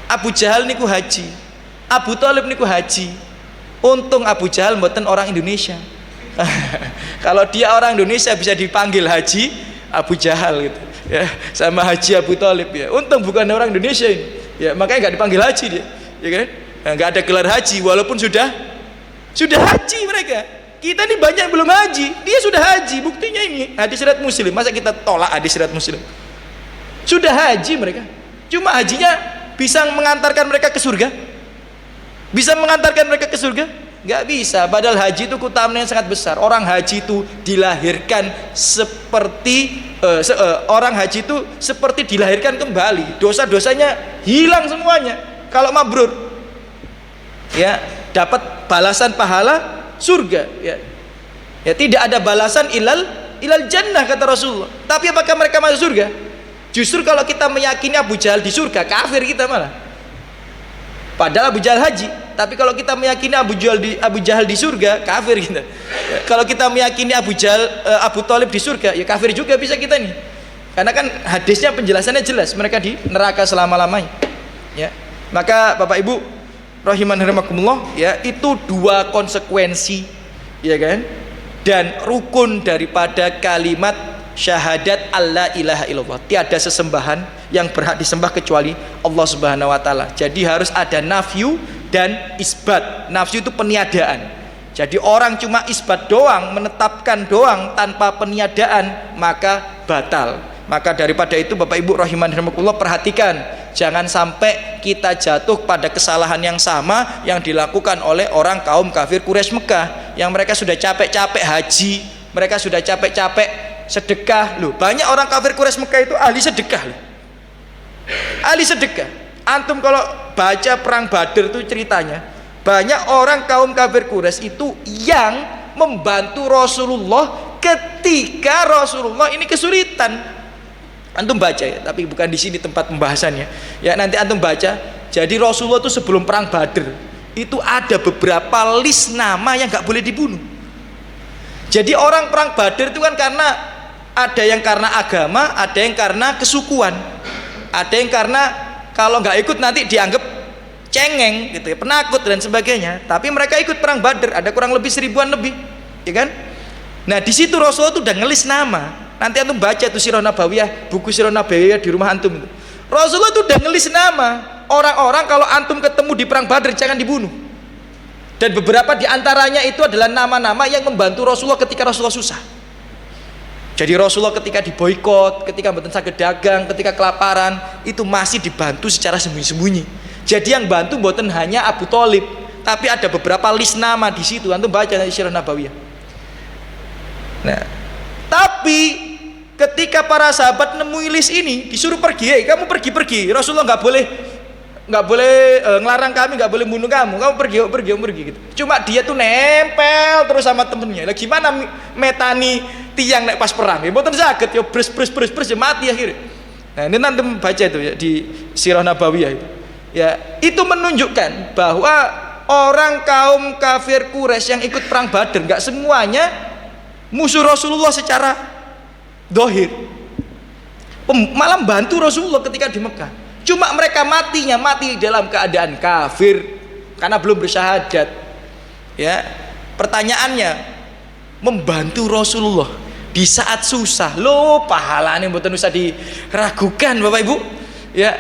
A: Abu Jahal niku haji. Abu Thalib niku haji. Untung Abu Jahal mboten orang Indonesia. Kalau dia orang Indonesia bisa dipanggil haji Abu Jahal gitu, ya, sama haji Abu Thalib, ya. Untung bukan orang Indonesia ini, ya, makanya nggak dipanggil haji dia, ya kan? Nah, nggak ada gelar haji walaupun sudah haji mereka. Kita ini banyak yang belum haji, dia sudah haji. Buktinya ini hadis riwayat Muslim. Masa kita tolak hadis riwayat Muslim? Sudah haji mereka. Cuma hajinya bisa mengantarkan mereka ke surga? Bisa mengantarkan mereka ke surga? Nggak bisa. Padahal haji itu keutamaannya yang sangat besar. Orang haji itu dilahirkan seperti orang haji itu seperti dilahirkan kembali. Dosa-dosanya hilang semuanya. Kalau mabrur, ya, dapat balasan pahala surga, ya. Ya, tidak ada balasan ilal jannah kata Rasulullah. Tapi apakah mereka masuk surga? Justru kalau kita meyakini Abu Jahal di surga, kafir kita malah. Padahal Abu Jahal haji. Tapi kalau kita meyakini Abu Jahal di surga, kafir kita. Ya, kalau kita meyakini Abu Thalib di surga, ya kafir juga bisa kita nih. Karena kan hadisnya penjelasannya jelas, mereka di neraka selama-lamanya. Ya. Maka Bapak Ibu rahimakumullah, ya, itu 2 konsekuensi, ya kan? Dan rukun daripada kalimat syahadat alla ilaha illallah, tiada sesembahan yang berhak disembah kecuali Allah Subhanahu wa taala. Jadi harus ada nafyu dan isbat. Nafyu itu peniadaan. Jadi orang cuma isbat doang, menetapkan doang tanpa peniadaan, maka batal. Maka daripada itu Bapak Ibu rahimanirahmatullah, perhatikan jangan sampai kita jatuh pada kesalahan yang sama yang dilakukan oleh orang kaum kafir Quraisy Mekah, yang mereka sudah capek-capek haji, mereka sudah capek-capek sedekah. Loh, banyak orang kafir Quraisy Mekah itu ahli sedekah loh. Ahli sedekah. Antum kalau baca perang Badar itu ceritanya, banyak orang kaum kafir Quraisy itu yang membantu Rasulullah ketika Rasulullah ini kesulitan. Antum baca ya, tapi bukan di sini tempat pembahasannya. Ya nanti antum baca. Jadi Rasulullah itu sebelum perang Badar itu ada beberapa list nama yang nggak boleh dibunuh. Jadi orang perang Badar itu kan karena ada yang karena agama, ada yang karena kesukuan, ada yang karena kalau nggak ikut nanti dianggap cengeng gitu ya, penakut dan sebagainya. Tapi mereka ikut perang Badar, ada kurang lebih 1000-an lebih, ya kan? Nah di situ Rasulullah tuh udah ngelis nama. Nanti antum baca tuh Sirah Nabawiyah, buku Sirah Nabawiyah di rumah antum itu. Rasulullah tuh udah ngelis nama orang-orang kalau antum ketemu di perang Badar jangan dibunuh. Dan beberapa di antaranya itu adalah nama-nama yang membantu Rasulullah ketika Rasulullah susah. Jadi Rasulullah ketika diboikot, ketika mboten saged dagang, ketika kelaparan, itu masih dibantu secara sembunyi-sembunyi. Jadi yang bantu mboten hanya Abu Thalib, tapi ada beberapa list nama di situ. Antum baca di Sirah Nabawiyah. Nah, tapi ketika para sahabat nemui list ini, disuruh pergi, kamu pergi. Rasulullah nggak boleh ngelarang kami, nggak boleh bunuh kamu pergi gitu. Cuma dia tuh nempel terus sama temennya. Lah gimana metani tiang naik pas perang? Ya mboten saged ya bres ya mati akhirnya. Nah, ini nanti baca itu ya di Sirah Nabawiyah itu. Ya, itu menunjukkan bahwa orang kaum kafir Quraisy yang ikut perang Badar nggak semuanya musuh Rasulullah secara dohir, malah bantu Rasulullah ketika di Mekah. Cuma mereka mati dalam keadaan kafir karena belum bersyahadat. Ya, pertanyaannya, membantu Rasulullah di saat susah, lo pahalanya mboten usah diragukan Bapak Ibu. Ya,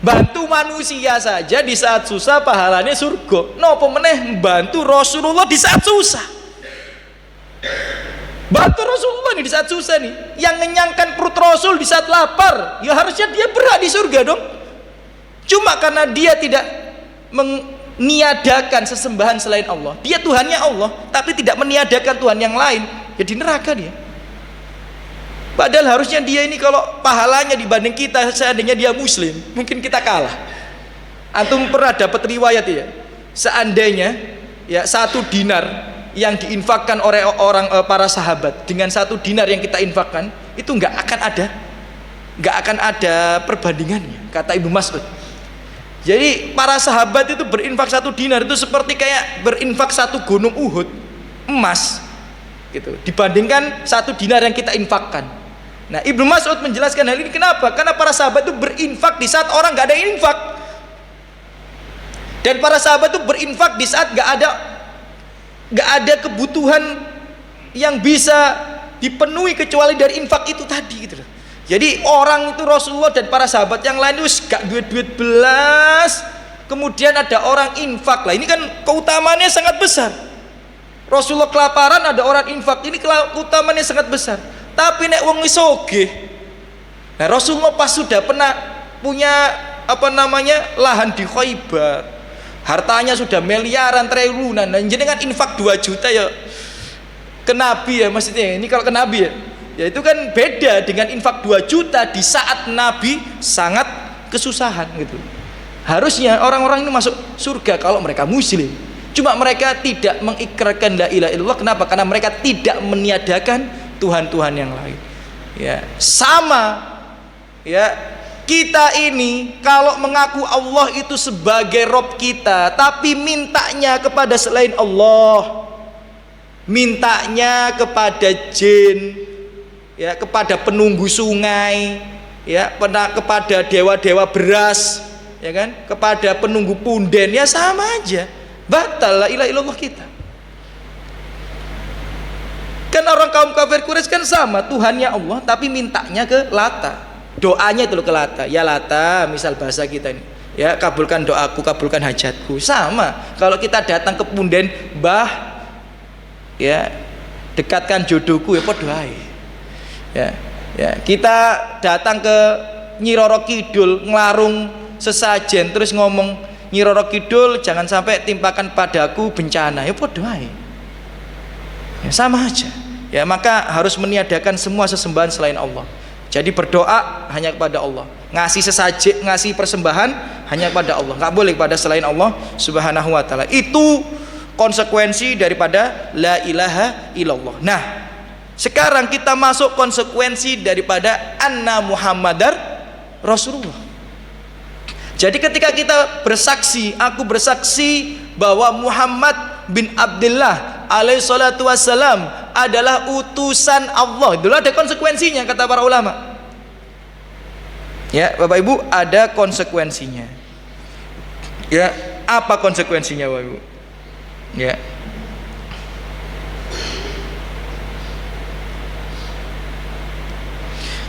A: bantu manusia saja di saat susah pahalanya surga. Napa meneh membantu Rasulullah di saat susah. Bantu Rasulullah nih di saat susah nih, yang ngenyangkan perut Rasul di saat lapar, ya harusnya dia berhak di surga dong. Cuma karena dia tidak meniadakan sesembahan selain Allah, dia Tuhannya Allah, tapi tidak meniadakan Tuhan yang lain, ya di neraka dia. Padahal harusnya dia ini kalau pahalanya dibanding kita, seandainya dia muslim, mungkin kita kalah. Antum pernah dapat riwayat ya, seandainya ya 1 dinar yang diinfakkan oleh para sahabat dengan 1 dinar yang kita infakkan itu nggak akan ada perbandingannya, kata Ibnu Mas'ud. Jadi para sahabat itu berinfak 1 dinar itu seperti kayak berinfak 1 gunung Uhud emas gitu, dibandingkan 1 dinar yang kita infakkan. Nah, Ibnu Mas'ud menjelaskan hal ini kenapa? Karena para sahabat itu berinfak di saat orang nggak ada infak, dan para sahabat itu berinfak di saat nggak ada kebutuhan yang bisa dipenuhi kecuali dari infak itu tadi gitu loh. Jadi orang itu Rasulullah dan para sahabat yang lain itu gak duit belas, kemudian ada orang infak lah, ini kan keutamaannya sangat besar. Rasulullah kelaparan, ada orang infak, ini keutamaannya sangat besar. Tapi nek wong wis sugih, nah Rasulullah pas sudah pernah punya lahan di Khaibar, hartanya sudah miliaran triliunan, dan jenengan infak 2 juta ya ke Nabi ya, maksudnya ini kalau ke Nabi ya itu kan beda dengan infak 2 juta di saat Nabi sangat kesusahan gitu. Harusnya orang-orang ini masuk surga kalau mereka muslim, cuma mereka tidak mengikrarkan la ilaha illallah. Kenapa? Karena mereka tidak meniadakan Tuhan-Tuhan yang lain. Ya, sama ya. Kita ini kalau mengaku Allah itu sebagai Rob kita, tapi mintanya kepada selain Allah, mintanya kepada jin, ya, kepada penunggu sungai, ya, kepada dewa-dewa beras, ya kan, kepada penunggu punden, ya sama aja, batal la ilaha illallah kita. Kan orang kaum kafir Quraisy kan sama, Tuhannya Allah tapi mintanya ke Lata. Doanya itu loh ke Lata. Ya Lata, misal bahasa kita ini. Ya, kabulkan doaku, kabulkan hajatku. Sama. Kalau kita datang ke punden, Mbah, ya, dekatkan jodohku, ya podo ae. Ya. Ya, kita datang ke Nyi Roro Kidul nglarung sesajen terus ngomong, Nyi Roro Kidul jangan sampai timpakan padaku bencana, ya podo ae. Ya, sama aja. Ya, maka harus meniadakan semua sesembahan selain Allah. Jadi berdoa hanya kepada Allah, ngasih sesajen, ngasih persembahan hanya kepada Allah, nggak boleh kepada selain Allah Subhanahu wa taala. Itu konsekuensi daripada la ilaha illallah. Nah, sekarang kita masuk konsekuensi daripada anna Muhammadar Rasulullah. Jadi ketika kita bersaksi, aku bersaksi bahwa Muhammad bin Abdullah alaihi salatu wassalam adalah utusan Allah. Dulu ada konsekuensinya kata para ulama. Ya, Bapak Ibu, ada konsekuensinya. Ya, apa konsekuensinya Bapak Ibu? Ya.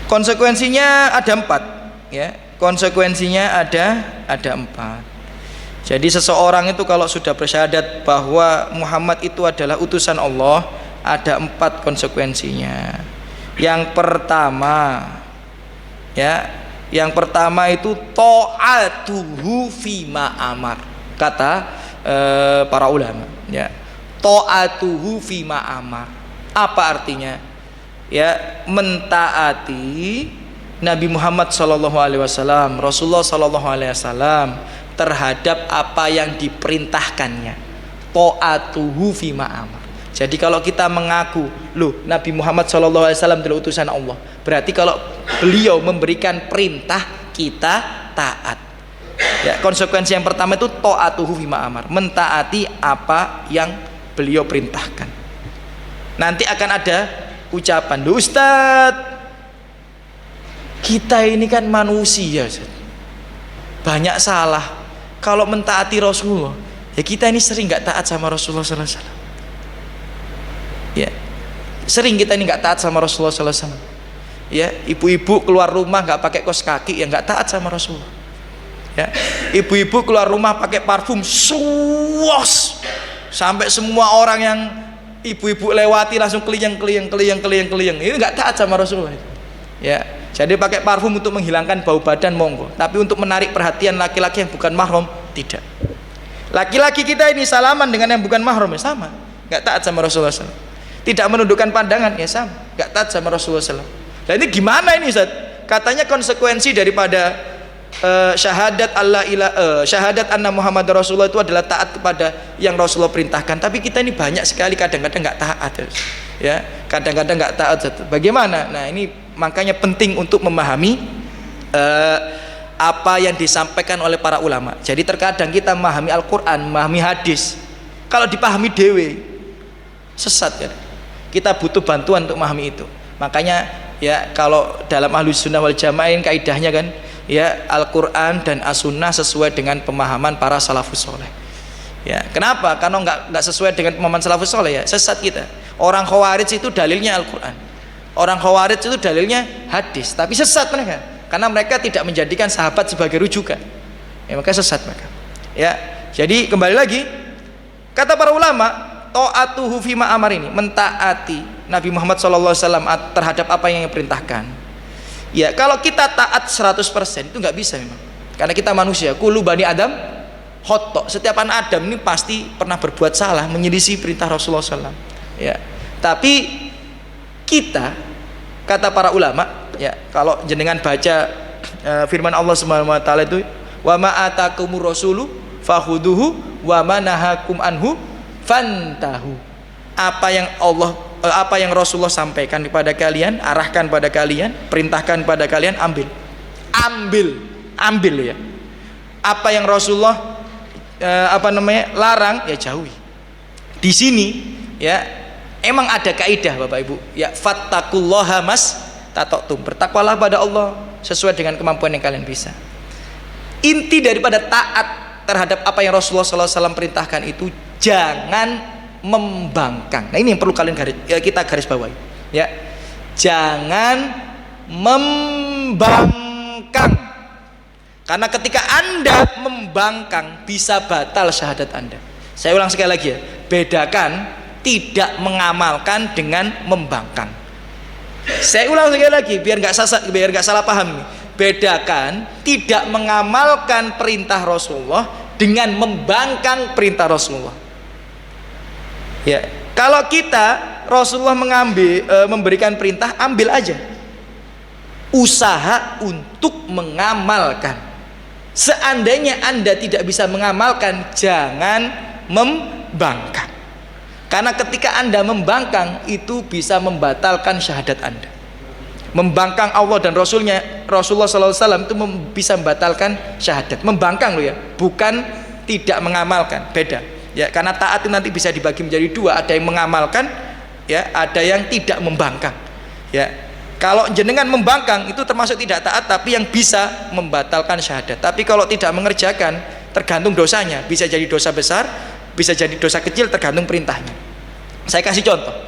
A: Konsekuensinya ada 4, ya. Konsekuensinya ada 4. Jadi seseorang itu kalau sudah bersyahadat bahwa Muhammad itu adalah utusan Allah, ada 4 konsekuensinya. Yang pertama, ya, yang pertama itu ta'atuhu fima amar. Kata para ulama, ya. Ta'atuhu fima amar. Apa artinya? Ya, mentaati Nabi Muhammad SAW, Rasulullah SAW terhadap apa yang diperintahkannya. Ta'atuhu fima amar. Jadi kalau kita mengaku, loh, Nabi Muhammad SAW adalah utusan Allah, berarti kalau beliau memberikan perintah, kita taat. Ya, konsekuensi yang pertama itu ta'atuhu fima amar, mentaati apa yang beliau perintahkan. Nanti akan ada ucapan, Ustadz, kita ini kan manusia, banyak salah. Kalau mentaati Rasulullah, ya kita ini sering nggak taat sama Rasulullah SAW. Ya, sering kita ini nggak taat sama Rasulullah SAW. Ya, ibu-ibu keluar rumah nggak pakai kaos kaki, ya nggak taat sama Rasulullah. Ya, ibu-ibu keluar rumah pakai parfum, suos, sampai semua orang yang ibu-ibu lewati langsung keliyang. Ini nggak taat sama Rasulullah. Ya, jadi pakai parfum untuk menghilangkan bau badan monggo, tapi untuk menarik perhatian laki-laki yang bukan mahram tidak. Laki-laki kita ini salaman dengan yang bukan mahram, ya sama, nggak taat sama Rasulullah SAW. Tidak menundukkan pandangan, ya sama, nggak taat sama Rasulullah SAW. Nah ini gimana ini Ustaz? Katanya konsekuensi daripada syahadat anna Muhammad Rasulullah itu adalah taat kepada yang Rasulullah perintahkan. Tapi kita ini banyak sekali kadang-kadang nggak taat, ya, kadang-kadang nggak taat. Bagaimana? Nah ini makanya penting untuk memahami apa yang disampaikan oleh para ulama. Jadi terkadang kita memahami Al-Quran, memahami hadis, kalau dipahami dewe sesat kan. Kita butuh bantuan untuk memahami itu. Makanya ya kalau dalam Ahlus Sunnah wal Jamaah kaidahnya kan, ya, Al-Quran dan As-Sunnah sesuai dengan pemahaman para salafus soleh. Ya, kenapa? Karena nggak sesuai dengan pemahaman salafus soleh, ya sesat kita. Orang Khawarij itu dalilnya Al-Quran, orang Khawarij itu dalilnya hadis, tapi sesat mereka karena mereka tidak menjadikan sahabat sebagai rujukan, ya maka sesat mereka. Ya, jadi kembali lagi kata para ulama, ta'atuhu fima amar ini mentaati Nabi Muhammad SAW terhadap apa yang diperintahkan. Ya, kalau kita taat 100% itu nggak bisa memang, karena kita manusia. Kullu bani Adam khoto, setiap anak Adam ini pasti pernah berbuat salah, menyelisih perintah Rasulullah SAW. Ya, tapi kita, kata para ulama, ya kalau jenengan baca firman Allah Subhanahu wa taala itu, wa ma atakumur rasulu fakhuduhu wa ma nahakum anhu fantahu. Apa yang Rasulullah sampaikan kepada kalian, arahkan pada kalian, perintahkan pada kalian, ambil ya. Apa yang Rasulullah larang, ya jauhi. Di sini ya emang ada kaidah Bapak Ibu, ya fattaqullaha mastata'tum, bertakwalah pada Allah sesuai dengan kemampuan yang kalian bisa. Inti daripada taat terhadap apa yang Rasulullah SAW perintahkan itu, jangan membangkang. Nah, ini yang perlu kalian kita garis bawahi. Ya. Jangan membangkang. Karena ketika Anda membangkang bisa batal syahadat Anda. Saya ulang sekali lagi ya. Bedakan tidak mengamalkan dengan membangkang. Saya ulang sekali lagi biar nggak salah paham. Bedakan tidak mengamalkan perintah Rasulullah dengan membangkang perintah Rasulullah. Ya, kalau kita Rasulullah memberikan perintah, ambil aja. Usaha untuk mengamalkan. Seandainya Anda tidak bisa mengamalkan, jangan membangkang. Karena ketika Anda membangkang, itu bisa membatalkan syahadat Anda. Membangkang Allah dan Rasulnya, Rasulullah SAW itu bisa membatalkan syahadat. Membangkang loh ya, bukan tidak mengamalkan, beda. Ya, karena taat itu nanti bisa dibagi menjadi dua, ada yang mengamalkan, ya, ada yang tidak membangkang. Ya, kalau jenengan membangkang itu termasuk tidak taat, tapi yang bisa membatalkan syahadat. Tapi kalau tidak mengerjakan, tergantung dosanya, bisa jadi dosa besar, bisa jadi dosa kecil, tergantung perintahnya. Saya kasih contoh.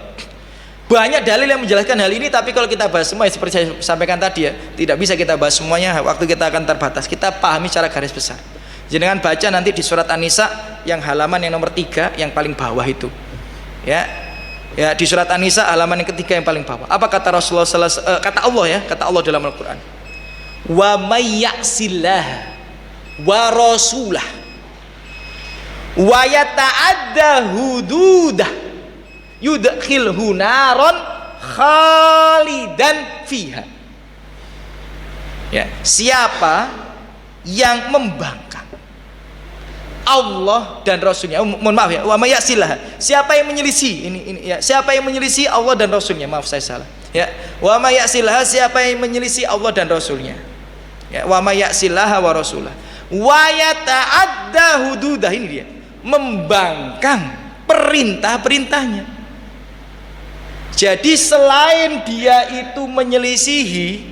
A: Banyak dalil yang menjelaskan hal ini, tapi kalau kita bahas semua, seperti saya sampaikan tadi ya, tidak bisa kita bahas semuanya, waktu kita akan terbatas. Kita pahami secara garis besar. Jangan baca nanti di surat An-Nisa yang halaman yang nomor 3 yang paling bawah itu. Ya. Ya, di surat An-Nisa halaman yang ketiga yang paling bawah. Apa kata Rasulullah kata Allah ya, kata Allah dalam Al-Qur'an. Wa may ya'sillah wa rasulah wa yata'adda hududah yudkhilhu naron khalidan fiha. Ya, siapa yang membangkang Allah dan Rasulnya, mohon maaf ya, wa mayasilah, siapa yang menyelisih ini ya, siapa yang menyelisih Allah dan Rasulnya, maaf saya salah ya, wa mayasilah, siapa yang menyelisih Allah dan Rasulnya, ya, wa mayasilah wa rasulah wa yata'adda hududah, ini dia, membangkang perintah-perintahnya. Jadi selain dia itu menyelisihi,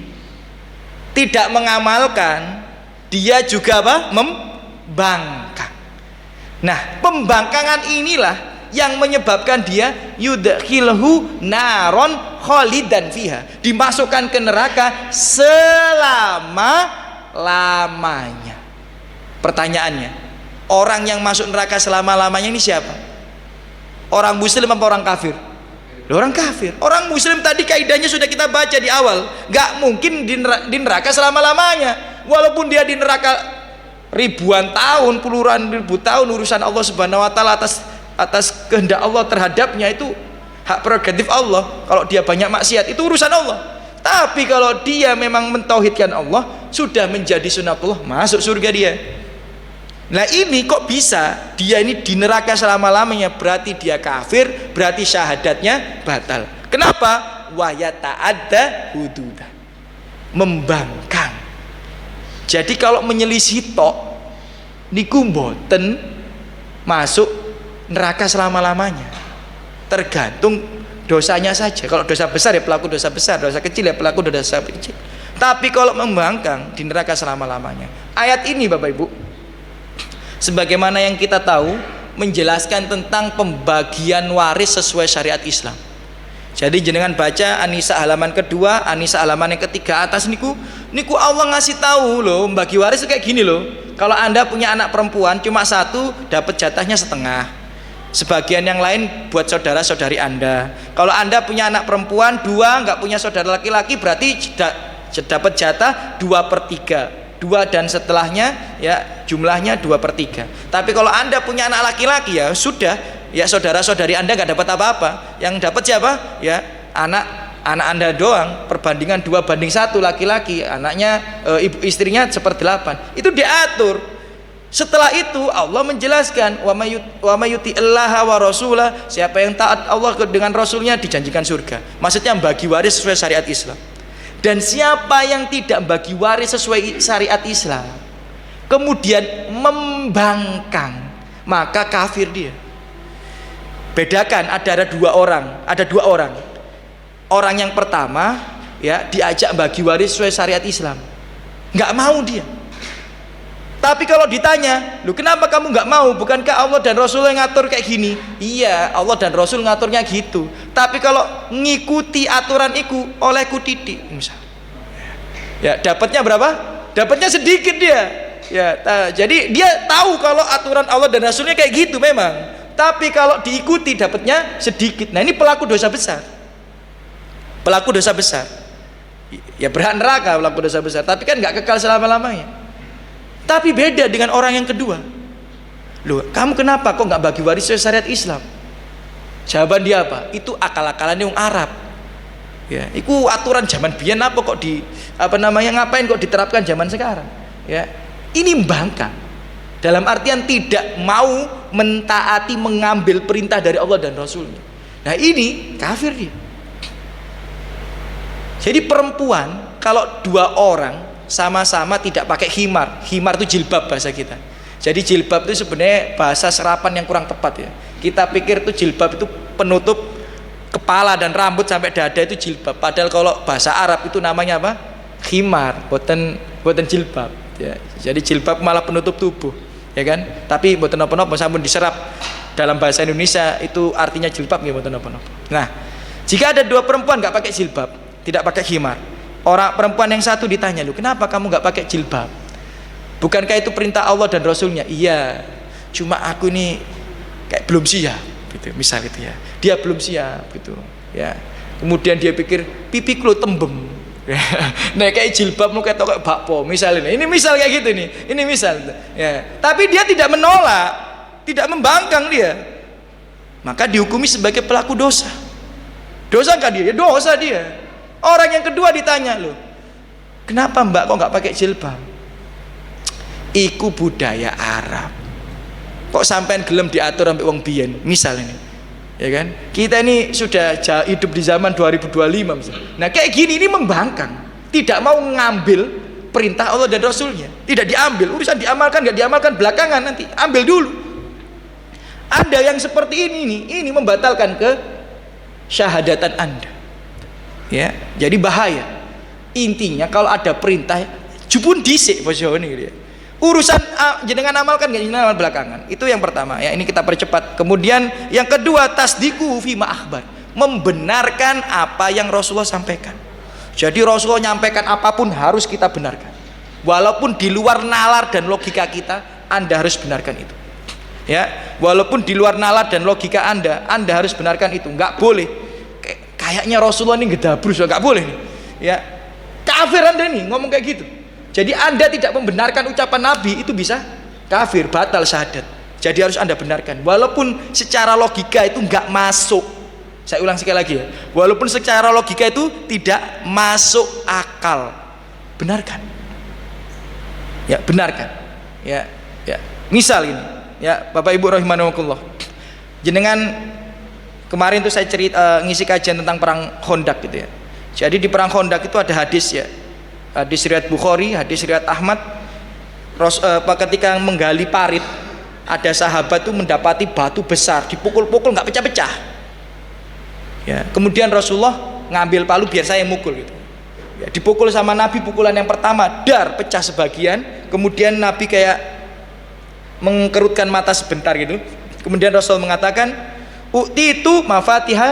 A: tidak mengamalkan, dia juga apa? Membangkang. Nah, pembangkangan inilah yang menyebabkan dia yudkhilhu naron khalidan fiha, dimasukkan ke neraka selama-lamanya. Pertanyaannya, orang yang masuk neraka selama-lamanya ini siapa? Orang muslim apa orang kafir? Orang kafir. Orang muslim tadi kaidahnya sudah kita baca di awal, gak mungkin di neraka selama-lamanya. Walaupun dia di neraka ribuan tahun, puluhan ribu tahun, urusan Allah Subhanahu wa taala atas kehendak Allah terhadapnya, itu hak prerogatif Allah. Kalau dia banyak maksiat itu urusan Allah. Tapi kalau dia memang mentauhidkan Allah, sudah menjadi sunatullah, masuk surga dia. Nah, ini kok bisa dia ini di neraka selama-lamanya? Berarti dia kafir, berarti syahadatnya batal. Kenapa? Wa yata'adda hududah, membangkang. Jadi kalau menyelisih tok niku mboten masuk neraka selama-lamanya. Tergantung dosanya saja. Kalau dosa besar ya pelaku dosa besar, dosa kecil ya pelaku dosa kecil. Tapi kalau membangkang di neraka selama-lamanya. Ayat ini Bapak Ibu, sebagaimana yang kita tahu, menjelaskan tentang pembagian waris sesuai syariat Islam. Jadi jenengan baca An-Nisa halaman kedua, An-Nisa halaman yang ketiga atas niku Allah ngasih tahu loh, membagi waris kayak gini loh. Kalau Anda punya anak perempuan cuma satu, dapat jatahnya setengah. Sebagian yang lain buat saudara-saudari Anda. Kalau Anda punya anak perempuan dua, nggak punya saudara laki-laki, berarti dapat jatah 2/3. 2 dan setelahnya ya jumlahnya 2/3. Tapi kalau Anda punya anak laki-laki ya sudah, ya saudara-saudari Anda nggak dapat apa-apa. Yang dapat siapa? Ya anak Anda doang. Perbandingan 2/1 laki-laki, anaknya ibu istrinya 1/8. Itu diatur. Setelah itu Allah menjelaskan wa may yuti'illaha wa rasulah, siapa yang taat Allah dengan Rasulnya dijanjikan surga. Maksudnya bagi waris sesuai syariat Islam. Dan siapa yang tidak bagi waris sesuai syariat Islam, kemudian membangkang, maka kafir dia. Bedakan, ada dua orang. Orang yang pertama ya diajak bagi waris sesuai syariat Islam, nggak mau dia. Tapi kalau ditanya, "Loh, kenapa kamu nggak mau? Bukankah Allah dan Rasul yang ngatur kayak gini?" Iya, Allah dan Rasul ngaturnya gitu. Tapi kalau ngikuti aturan iku olehku titik, misal. Ya, dapatnya berapa? Dapatnya sedikit dia. Ya, jadi dia tahu kalau aturan Allah dan Rasulnya kayak gitu memang. Tapi kalau diikuti dapatnya sedikit. Nah, ini pelaku dosa besar. Pelaku dosa besar. Ya berhak neraka pelaku dosa besar, tapi kan nggak kekal selama-lamanya. Tapi beda dengan orang yang kedua. Loh, kamu kenapa kok nggak bagi waris syariat Islam? Jawaban dia apa? Itu akal-akalannya yang Arab. Ya, itu aturan zaman biyen apa kok ngapain kok diterapkan zaman sekarang? Ya, ini membangkang. Dalam artian tidak mau mentaati mengambil perintah dari Allah dan Rasulnya. Nah, ini kafir dia. Jadi perempuan kalau dua orang sama-sama tidak pakai khimar itu jilbab bahasa kita. Jadi jilbab itu sebenarnya bahasa serapan yang kurang tepat ya. Kita pikir itu jilbab itu penutup kepala dan rambut sampai dada itu jilbab. Padahal kalau bahasa Arab itu namanya apa? Khimar, boten jilbab ya. Jadi jilbab malah penutup tubuh ya kan. Tapi boten napa-napa sampun diserap dalam bahasa Indonesia itu artinya jilbab nggih boten napa-napa. Nah, jika ada dua perempuan nggak pakai jilbab, tidak pakai khimar, orang perempuan yang satu ditanya, "Lu kenapa kamu nggak pakai jilbab? Bukankah itu perintah Allah dan Rasulnya?" "Iya, cuma aku ini kayak belum siap," gitu, misal itu ya. Dia belum siap gitu, ya. Kemudian dia pikir pipiku tembem. Nah, kayak jilbab lu kayak toko bakpo, misalnya. Ini misal kayak gitu nih. Ini misal, ya. Tapi dia tidak menolak, tidak membangkang dia. Maka dihukumi sebagai pelaku dosa. Dosa nggak dia? Ya dosa dia. Orang yang kedua ditanya, "Loh, kenapa mbak kok nggak pakai jilbab?" "Iku budaya Arab. Kok sampean gelem diatur sampai wong biyen?" Misal ini, ya kan? Kita ini sudah hidup di zaman 2025 misalnya. Nah, kayak gini ini membangkang, tidak mau ngambil perintah Allah dan Rasulnya, tidak diambil. Urusan diamalkan nggak diamalkan belakangan, nanti ambil dulu. Anda yang seperti ini membatalkan ke syahadatan Anda. Ya, jadi bahaya. Intinya kalau ada perintah jupun dhisik bosone gitu ya. Urusan jenengan amalkan enggak jenengan amal belakangan. Itu yang pertama ya, ini kita percepat. Kemudian yang kedua, tasdiqu fi ma akhbar. Membenarkan apa yang Rasulullah sampaikan. Jadi Rasulullah nyampaikan apapun harus kita benarkan. Walaupun di luar nalar dan logika kita, Anda harus benarkan itu. Ya, walaupun di luar nalar dan logika Anda harus benarkan itu. Enggak boleh kayaknya Rasulullah ini gedabrus, nggak boleh nih. Ya, kafir Anda nih ngomong kayak gitu. Jadi Anda tidak membenarkan ucapan Nabi, itu bisa kafir, batal syahadat. Jadi harus Anda benarkan, walaupun secara logika itu nggak masuk. Saya ulang sekali lagi ya, walaupun secara logika itu tidak masuk akal, benarkan. Ya, benarkan. Ya. Misal ini, ya Bapak Ibu rahimakumullah. Jenengan kemarin tuh saya ngisi kajian tentang perang Khandaq gitu ya. Jadi di perang Khandaq itu ada hadis ya. Hadis riwayat Bukhari, hadis riwayat Ahmad. Ketika menggali parit, ada sahabat tuh mendapati batu besar, dipukul-pukul nggak pecah-pecah. Ya, kemudian Rasulullah ngambil palu biar saya mukul gitu. Ya, dipukul sama Nabi pukulan yang pertama, dar pecah sebagian, kemudian Nabi kayak mengkerutkan mata sebentar gitu. Kemudian Rasul mengatakan, "Utitu mafatiha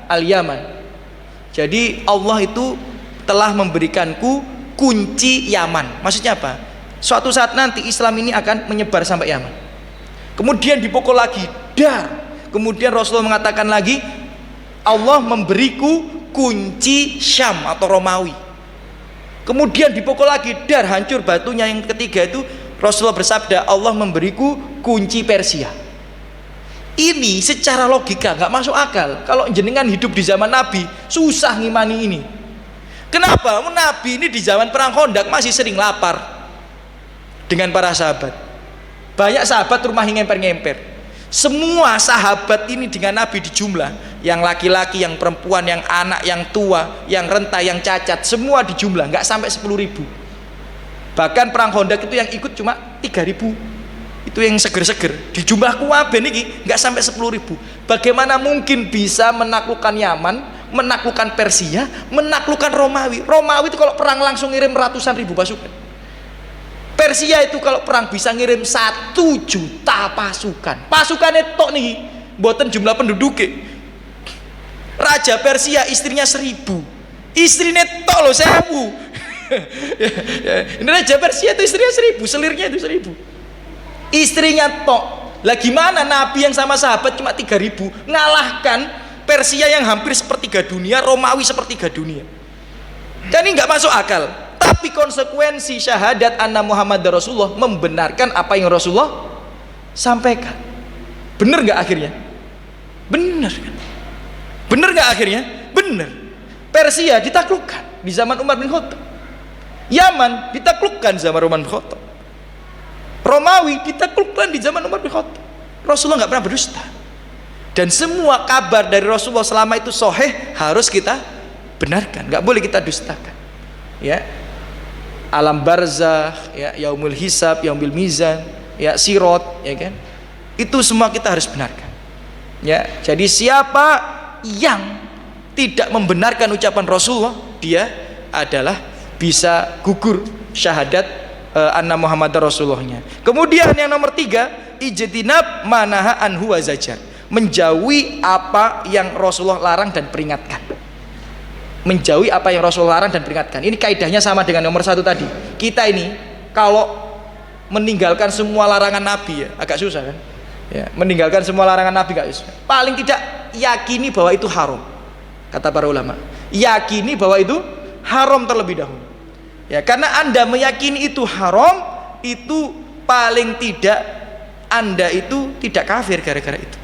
A: al-Yaman." Jadi Allah itu telah memberikanku kunci Yaman. Maksudnya apa? Suatu saat nanti Islam ini akan menyebar sampai Yaman. Kemudian dipukul lagi, dar. Kemudian Rasulullah mengatakan lagi, Allah memberiku kunci Syam atau Romawi. Kemudian dipukul lagi, dar, hancur batunya. Yang ketiga itu Rasulullah bersabda, Allah memberiku kunci Persia. Ini secara logika nggak masuk akal. Kalau jenengan hidup di zaman Nabi, susah ngimani ini. Kenapa? Nabi ini di zaman perang Khandaq masih sering lapar dengan para sahabat. Banyak sahabat rumahnya ngemper-ngemper. Semua sahabat ini dengan Nabi di jumlah, yang laki-laki, yang perempuan, yang anak, yang tua, yang renta, yang cacat, semua di jumlah nggak sampai 10.000. Bahkan perang Khandaq itu yang ikut cuma 3.000. Itu yang seger-seger. Di jumlah kuwabe niki nggak sampai 10.000. Bagaimana mungkin bisa menaklukkan Yaman, menaklukkan Persia, menaklukkan Romawi? Romawi itu kalau perang langsung ngirim ratusan ribu pasukan. Persia itu kalau perang bisa ngirim 1 juta pasukan. Pasukannya tok nih, mboten jumlah penduduknya. Raja Persia istrinya 1000, istrinya tok loh 1000. Ini Raja Persia itu istrinya 1000, selirnya itu 1000, istrinya tok. Lah gimana Nabi yang sama sahabat cuma 3000 ngalahkan Persia yang hampir sepertiga dunia, Romawi sepertiga dunia? Kan ini nggak masuk akal. Tapi konsekuensi syahadat anna Muhammad Rasulullah membenarkan apa yang Rasulullah sampaikan. Bener nggak akhirnya? Bener kan? Bener nggak akhirnya? Bener. Persia ditaklukkan di zaman Umar bin Khattab. Yaman ditaklukkan zaman Umar bin Khattab. Romawi ditaklukkan di zaman Umar bin Khattab. Rasulullah nggak pernah berdusta. Dan semua kabar dari Rasulullah selama itu sahih harus kita benarkan, nggak boleh kita dustakan. Ya, alam barzakh, ya, yaumul hisab, yaumul mizan, ya, sirat, ya kan? Itu semua kita harus benarkan. Ya, jadi siapa yang tidak membenarkan ucapan Rasulullah, dia adalah bisa gugur syahadat anna Muhammad Rasulullahnya. Kemudian yang nomor 3, ijtinab manaha anhu wa zajar, menjauhi apa yang Rasulullah larang dan peringatkan. Menjauhi apa yang Rasulullah larang dan peringatkan. Ini kaidahnya sama dengan nomor 1 tadi. Kita ini kalau meninggalkan semua larangan Nabi, ya agak susah kan? Ya, meninggalkan semua larangan Nabi gak susah. Paling tidak yakini bahwa itu haram. Kata para ulama, yakini bahwa itu haram terlebih dahulu. Ya, karena Anda meyakini itu haram, itu paling tidak Anda itu tidak kafir gara-gara itu.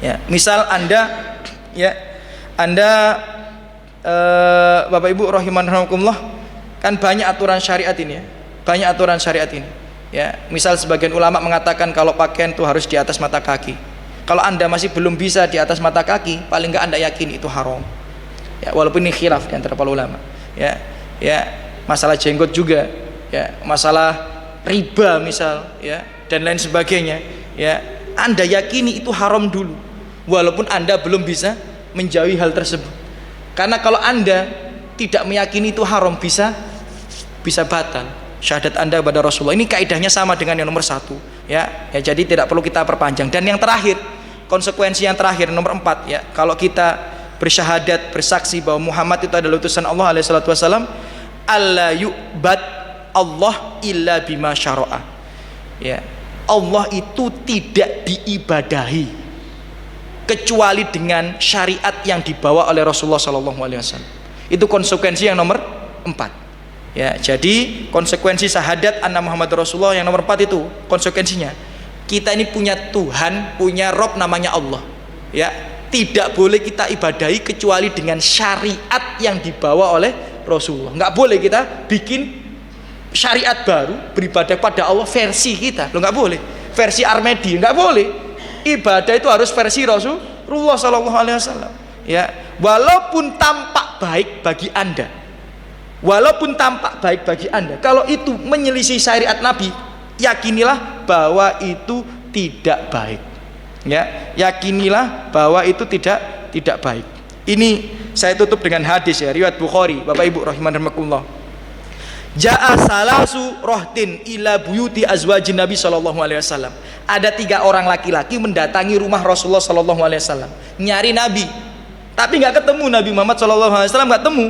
A: Ya, misal Anda, ya, Anda Bapak Ibu rahimakumullah, kan banyak aturan syariat ini, ya. Banyak aturan syariat ini. Ya, misal sebagian ulama mengatakan kalau pakaian itu harus di atas mata kaki. Kalau Anda masih belum bisa di atas mata kaki, paling enggak Anda yakin itu haram. Ya, walaupun ini khilaf di antara para ulama. Ya, ya, masalah jenggot juga, ya, masalah riba misal, ya, dan lain sebagainya. Ya, Anda yakini itu haram dulu, walaupun Anda belum bisa menjauhi hal tersebut. Karena kalau Anda tidak meyakini itu haram, bisa batal syahadat Anda kepada Rasulullah. Ini kaidahnya sama dengan yang nomor 1, ya. Ya, jadi tidak perlu kita perpanjang. Dan yang terakhir, konsekuensi yang terakhir nomor 4, ya, kalau kita bersyahadat, bersaksi bahwa Muhammad itu adalah utusan Allah alaihi salatu wasallam, alla yu'bad Allah illa bima syara'a. Ya, Allah itu tidak diibadahi kecuali dengan syariat yang dibawa oleh Rasulullah sallallahu alaihi wasallam. Itu konsekuensi yang nomor 4. Ya, jadi konsekuensi syahadat anna Muhammad Rasulullah yang nomor 4 itu konsekuensinya kita ini punya Tuhan, punya Rob namanya Allah. Ya, tidak boleh kita ibadahi kecuali dengan syariat yang dibawa oleh Rasulullah. Nggak boleh kita bikin syariat baru beribadah pada Allah versi kita. Lo nggak boleh. Versi Armedi nggak boleh. Ibadah itu harus versi Rasulullah Sallallahu Alaihi Wasallam. Ya, walaupun tampak baik bagi Anda. Walaupun tampak baik bagi Anda, kalau itu menyelisih syariat Nabi, yakinilah bahwa itu tidak baik. Ya, yakinilah bahwa itu tidak baik. Ini saya tutup dengan hadis, ya, riwayat Bukhari, Bapak Ibu rahimakumullah. Ja'a salasu rohtin ila buyuti azwajin Nabi sallallahu alaihi wasallam. Ada 3 orang laki-laki mendatangi rumah Rasulullah sallallahu alaihi wasallam, nyari Nabi, tapi nggak ketemu Nabi Muhammad sallallahu alaihi wasallam, nggak temu.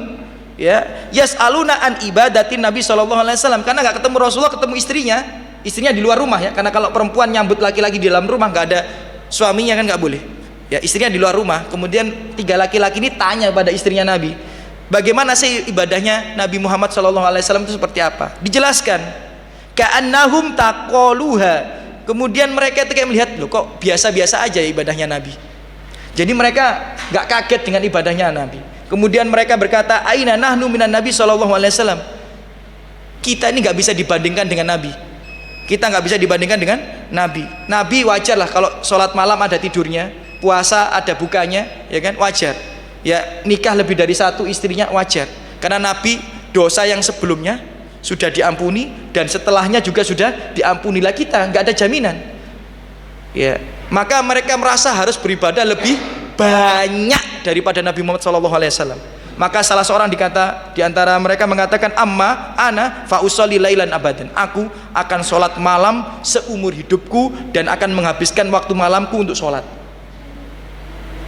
A: Ya, yas'aluna an ibadatin Nabi sallallahu alaihi wasallam, karena nggak ketemu Rasulullah, ketemu istrinya di luar rumah, ya, karena kalau perempuan nyambut laki-laki di dalam rumah nggak ada suaminya kan nggak boleh. Ya, istrinya di luar rumah. Kemudian 3 laki-laki ini tanya pada istrinya Nabi, bagaimana sih ibadahnya Nabi Muhammad sallallahu alaihi wasallam itu seperti apa? Dijelaskan, ka'annahum taqaluha. Kemudian mereka itu kayak melihat, loh kok biasa-biasa aja ibadahnya Nabi. Jadi mereka nggak kaget dengan ibadahnya Nabi. Kemudian mereka berkata, aina nahnu minan Nabi sallallahu alaihi wasallam. Kita ini nggak bisa dibandingkan dengan Nabi. Kita nggak bisa dibandingkan dengan Nabi. Nabi wajar lah kalau sholat malam ada tidurnya, puasa ada bukanya, ya kan, wajar. Ya, nikah lebih dari 1 istrinya wajar. Karena Nabi dosa yang sebelumnya sudah diampuni dan setelahnya juga sudah diampuni. Lah kita nggak ada jaminan. Ya, maka mereka merasa harus beribadah lebih banyak daripada Nabi Muhammad SAW. Maka salah seorang di antara mereka mengatakan, amma ana fa usolli lailan abadan, aku akan sholat malam seumur hidupku dan akan menghabiskan waktu malamku untuk sholat.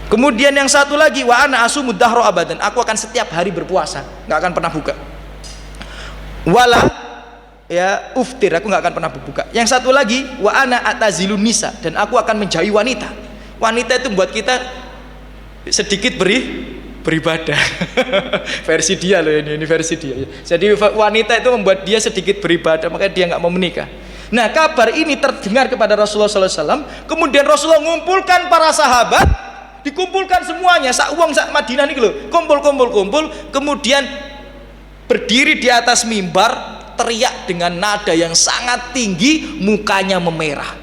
A: Kemudian yang satu lagi, wa ana asumud dahro abadan, aku akan setiap hari berpuasa, nggak akan pernah buka. Wala ya uftir, aku nggak akan pernah berbuka. Yang satu lagi, wa ana atazilun nisa, dan aku akan menjauhi wanita. Wanita itu buat kita sedikit beribadah. Versi dia loh, ini versi dia. Jadi wanita itu membuat dia sedikit beribadah, makanya dia nggak mau menikah. Nah, kabar ini terdengar kepada Rasulullah SAW. Kemudian Rasulullah mengumpulkan para sahabat, dikumpulkan semuanya, sak uang sak Madinah nih loh, kumpul. Kemudian berdiri di atas mimbar, teriak dengan nada yang sangat tinggi, mukanya memerah.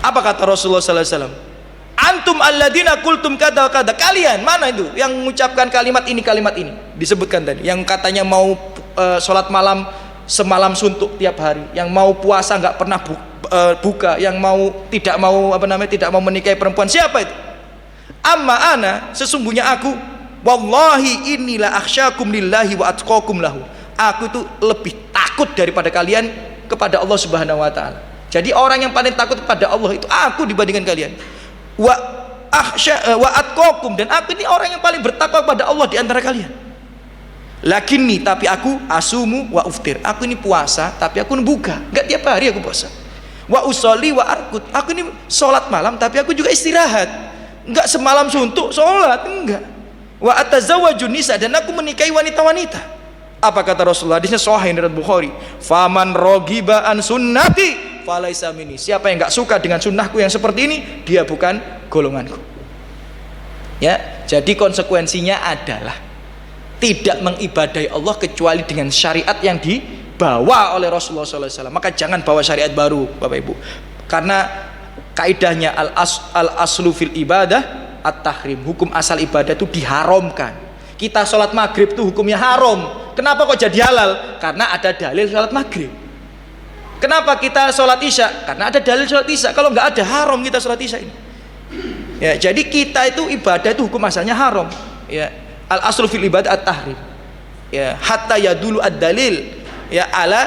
A: Apa kata Rasulullah SAW? Antum alladzina qultum kada kada, kalian mana itu yang mengucapkan kalimat ini disebutkan tadi, yang katanya mau sholat malam semalam suntuk tiap hari, yang mau puasa nggak pernah buka, yang tidak mau menikahi perempuan. Siapa itu? Amma ana, sesungguhnya aku, wallahi inilah akhsyakum lillahi wa atqakum lahu, aku itu lebih takut daripada kalian kepada Allah Subhanahu wa taala. Jadi orang yang paling takut kepada Allah itu aku dibandingkan kalian. Wa atqakum, dan aku ini orang yang paling bertakwa kepada Allah di antara kalian. Lakinni, tapi aku asumu wa uftir, aku ini puasa tapi aku buka, enggak tiap hari aku puasa. Wa usolli wa arkut, aku ini sholat malam tapi aku juga istirahat, enggak semalam suntuk sholat, enggak. Wa atazawwajun nisa, dan aku menikahi wanita-wanita. Apa kata Rasulullah? Hadisnya sahih dari Bukhari. Faman rogiba an sunnati falaisa minni, siapa yang enggak suka dengan sunnahku yang seperti ini, dia bukan golonganku. Ya, jadi konsekuensinya adalah tidak mengibadahi Allah kecuali dengan syariat yang dibawa oleh Rasulullah SAW. Maka jangan bawa syariat baru, Bapak Ibu, karena kaidahnya al aslu fil ibadah at-tahrim, hukum asal ibadah itu diharamkan. Kita sholat maghrib itu hukumnya haram. Kenapa kok jadi halal? Karena ada dalil sholat maghrib. Kenapa kita sholat isya? Karena ada dalil sholat isya. Kalau nggak ada, haram kita sholat isya ini. Ya, jadi kita itu ibadah itu hukum asalnya haram. Ya, al aslu fil ibadah at-tahrim. Ya, hatta yadulu ad-dalil ya ala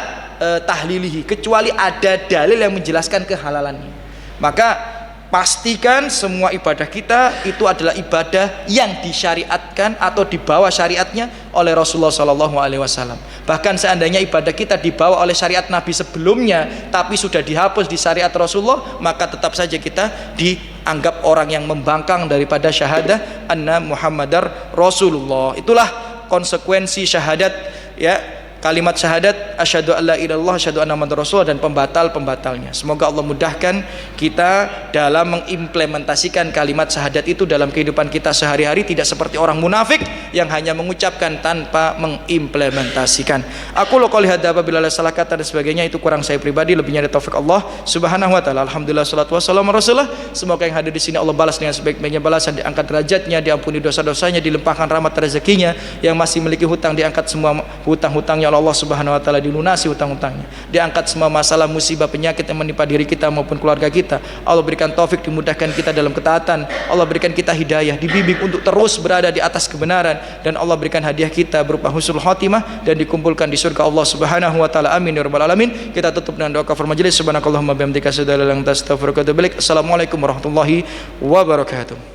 A: tahlilihi, kecuali ada dalil yang menjelaskan kehalalannya. Maka pastikan semua ibadah kita itu adalah ibadah yang disyariatkan atau dibawa syariatnya oleh Rasulullah SAW. Bahkan seandainya ibadah kita dibawa oleh syariat Nabi sebelumnya tapi sudah dihapus di syariat Rasulullah, maka tetap saja kita dianggap orang yang membangkang daripada syahadah anna Muhammadar Rasulullah. Itulah konsekuensi syahadat, ya, kalimat syahadat asyhadu alla ilaha illallah asyhadu anna muhammadar rasulullah, dan pembatalnya. Semoga Allah mudahkan kita dalam mengimplementasikan kalimat syahadat itu dalam kehidupan kita sehari-hari, tidak seperti orang munafik yang hanya mengucapkan tanpa mengimplementasikan. Aku lo qouli hadza, apabila ada salah kata dan sebagainya itu kurang saya pribadi, lebihnya dari taufik Allah Subhanahu wa taala. Alhamdulillah, salatu wassalamu rasulullah. Semoga yang hadir di sini Allah balas dengan sebaik-baiknya balasan, diangkat derajatnya, diampuni dosa-dosanya, dilimpahkan rahmat rezekinya. Yang masih memiliki hutang diangkat semua hutang-hutangnya Allah Subhanahu wa taala, dilunasi hutang-hutangnya, diangkat semua masalah musibah penyakit yang menimpa diri kita maupun keluarga kita. Allah berikan taufik, dimudahkan kita dalam ketaatan. Allah berikan kita hidayah, dibimbing untuk terus berada di atas kebenaran, dan Allah berikan hadiah kita berupa husnul khotimah dan dikumpulkan di surga Allah Subhanahu wa taala. Amin ya rabbal alamin. Kita tutup dengan doa kafar majelis. Subhanakallahumma bihamdika asyhadu an la ilaha illa anta astaghfiruka wa atubu ilaik. Assalamualaikum warahmatullahi wabarakatuh.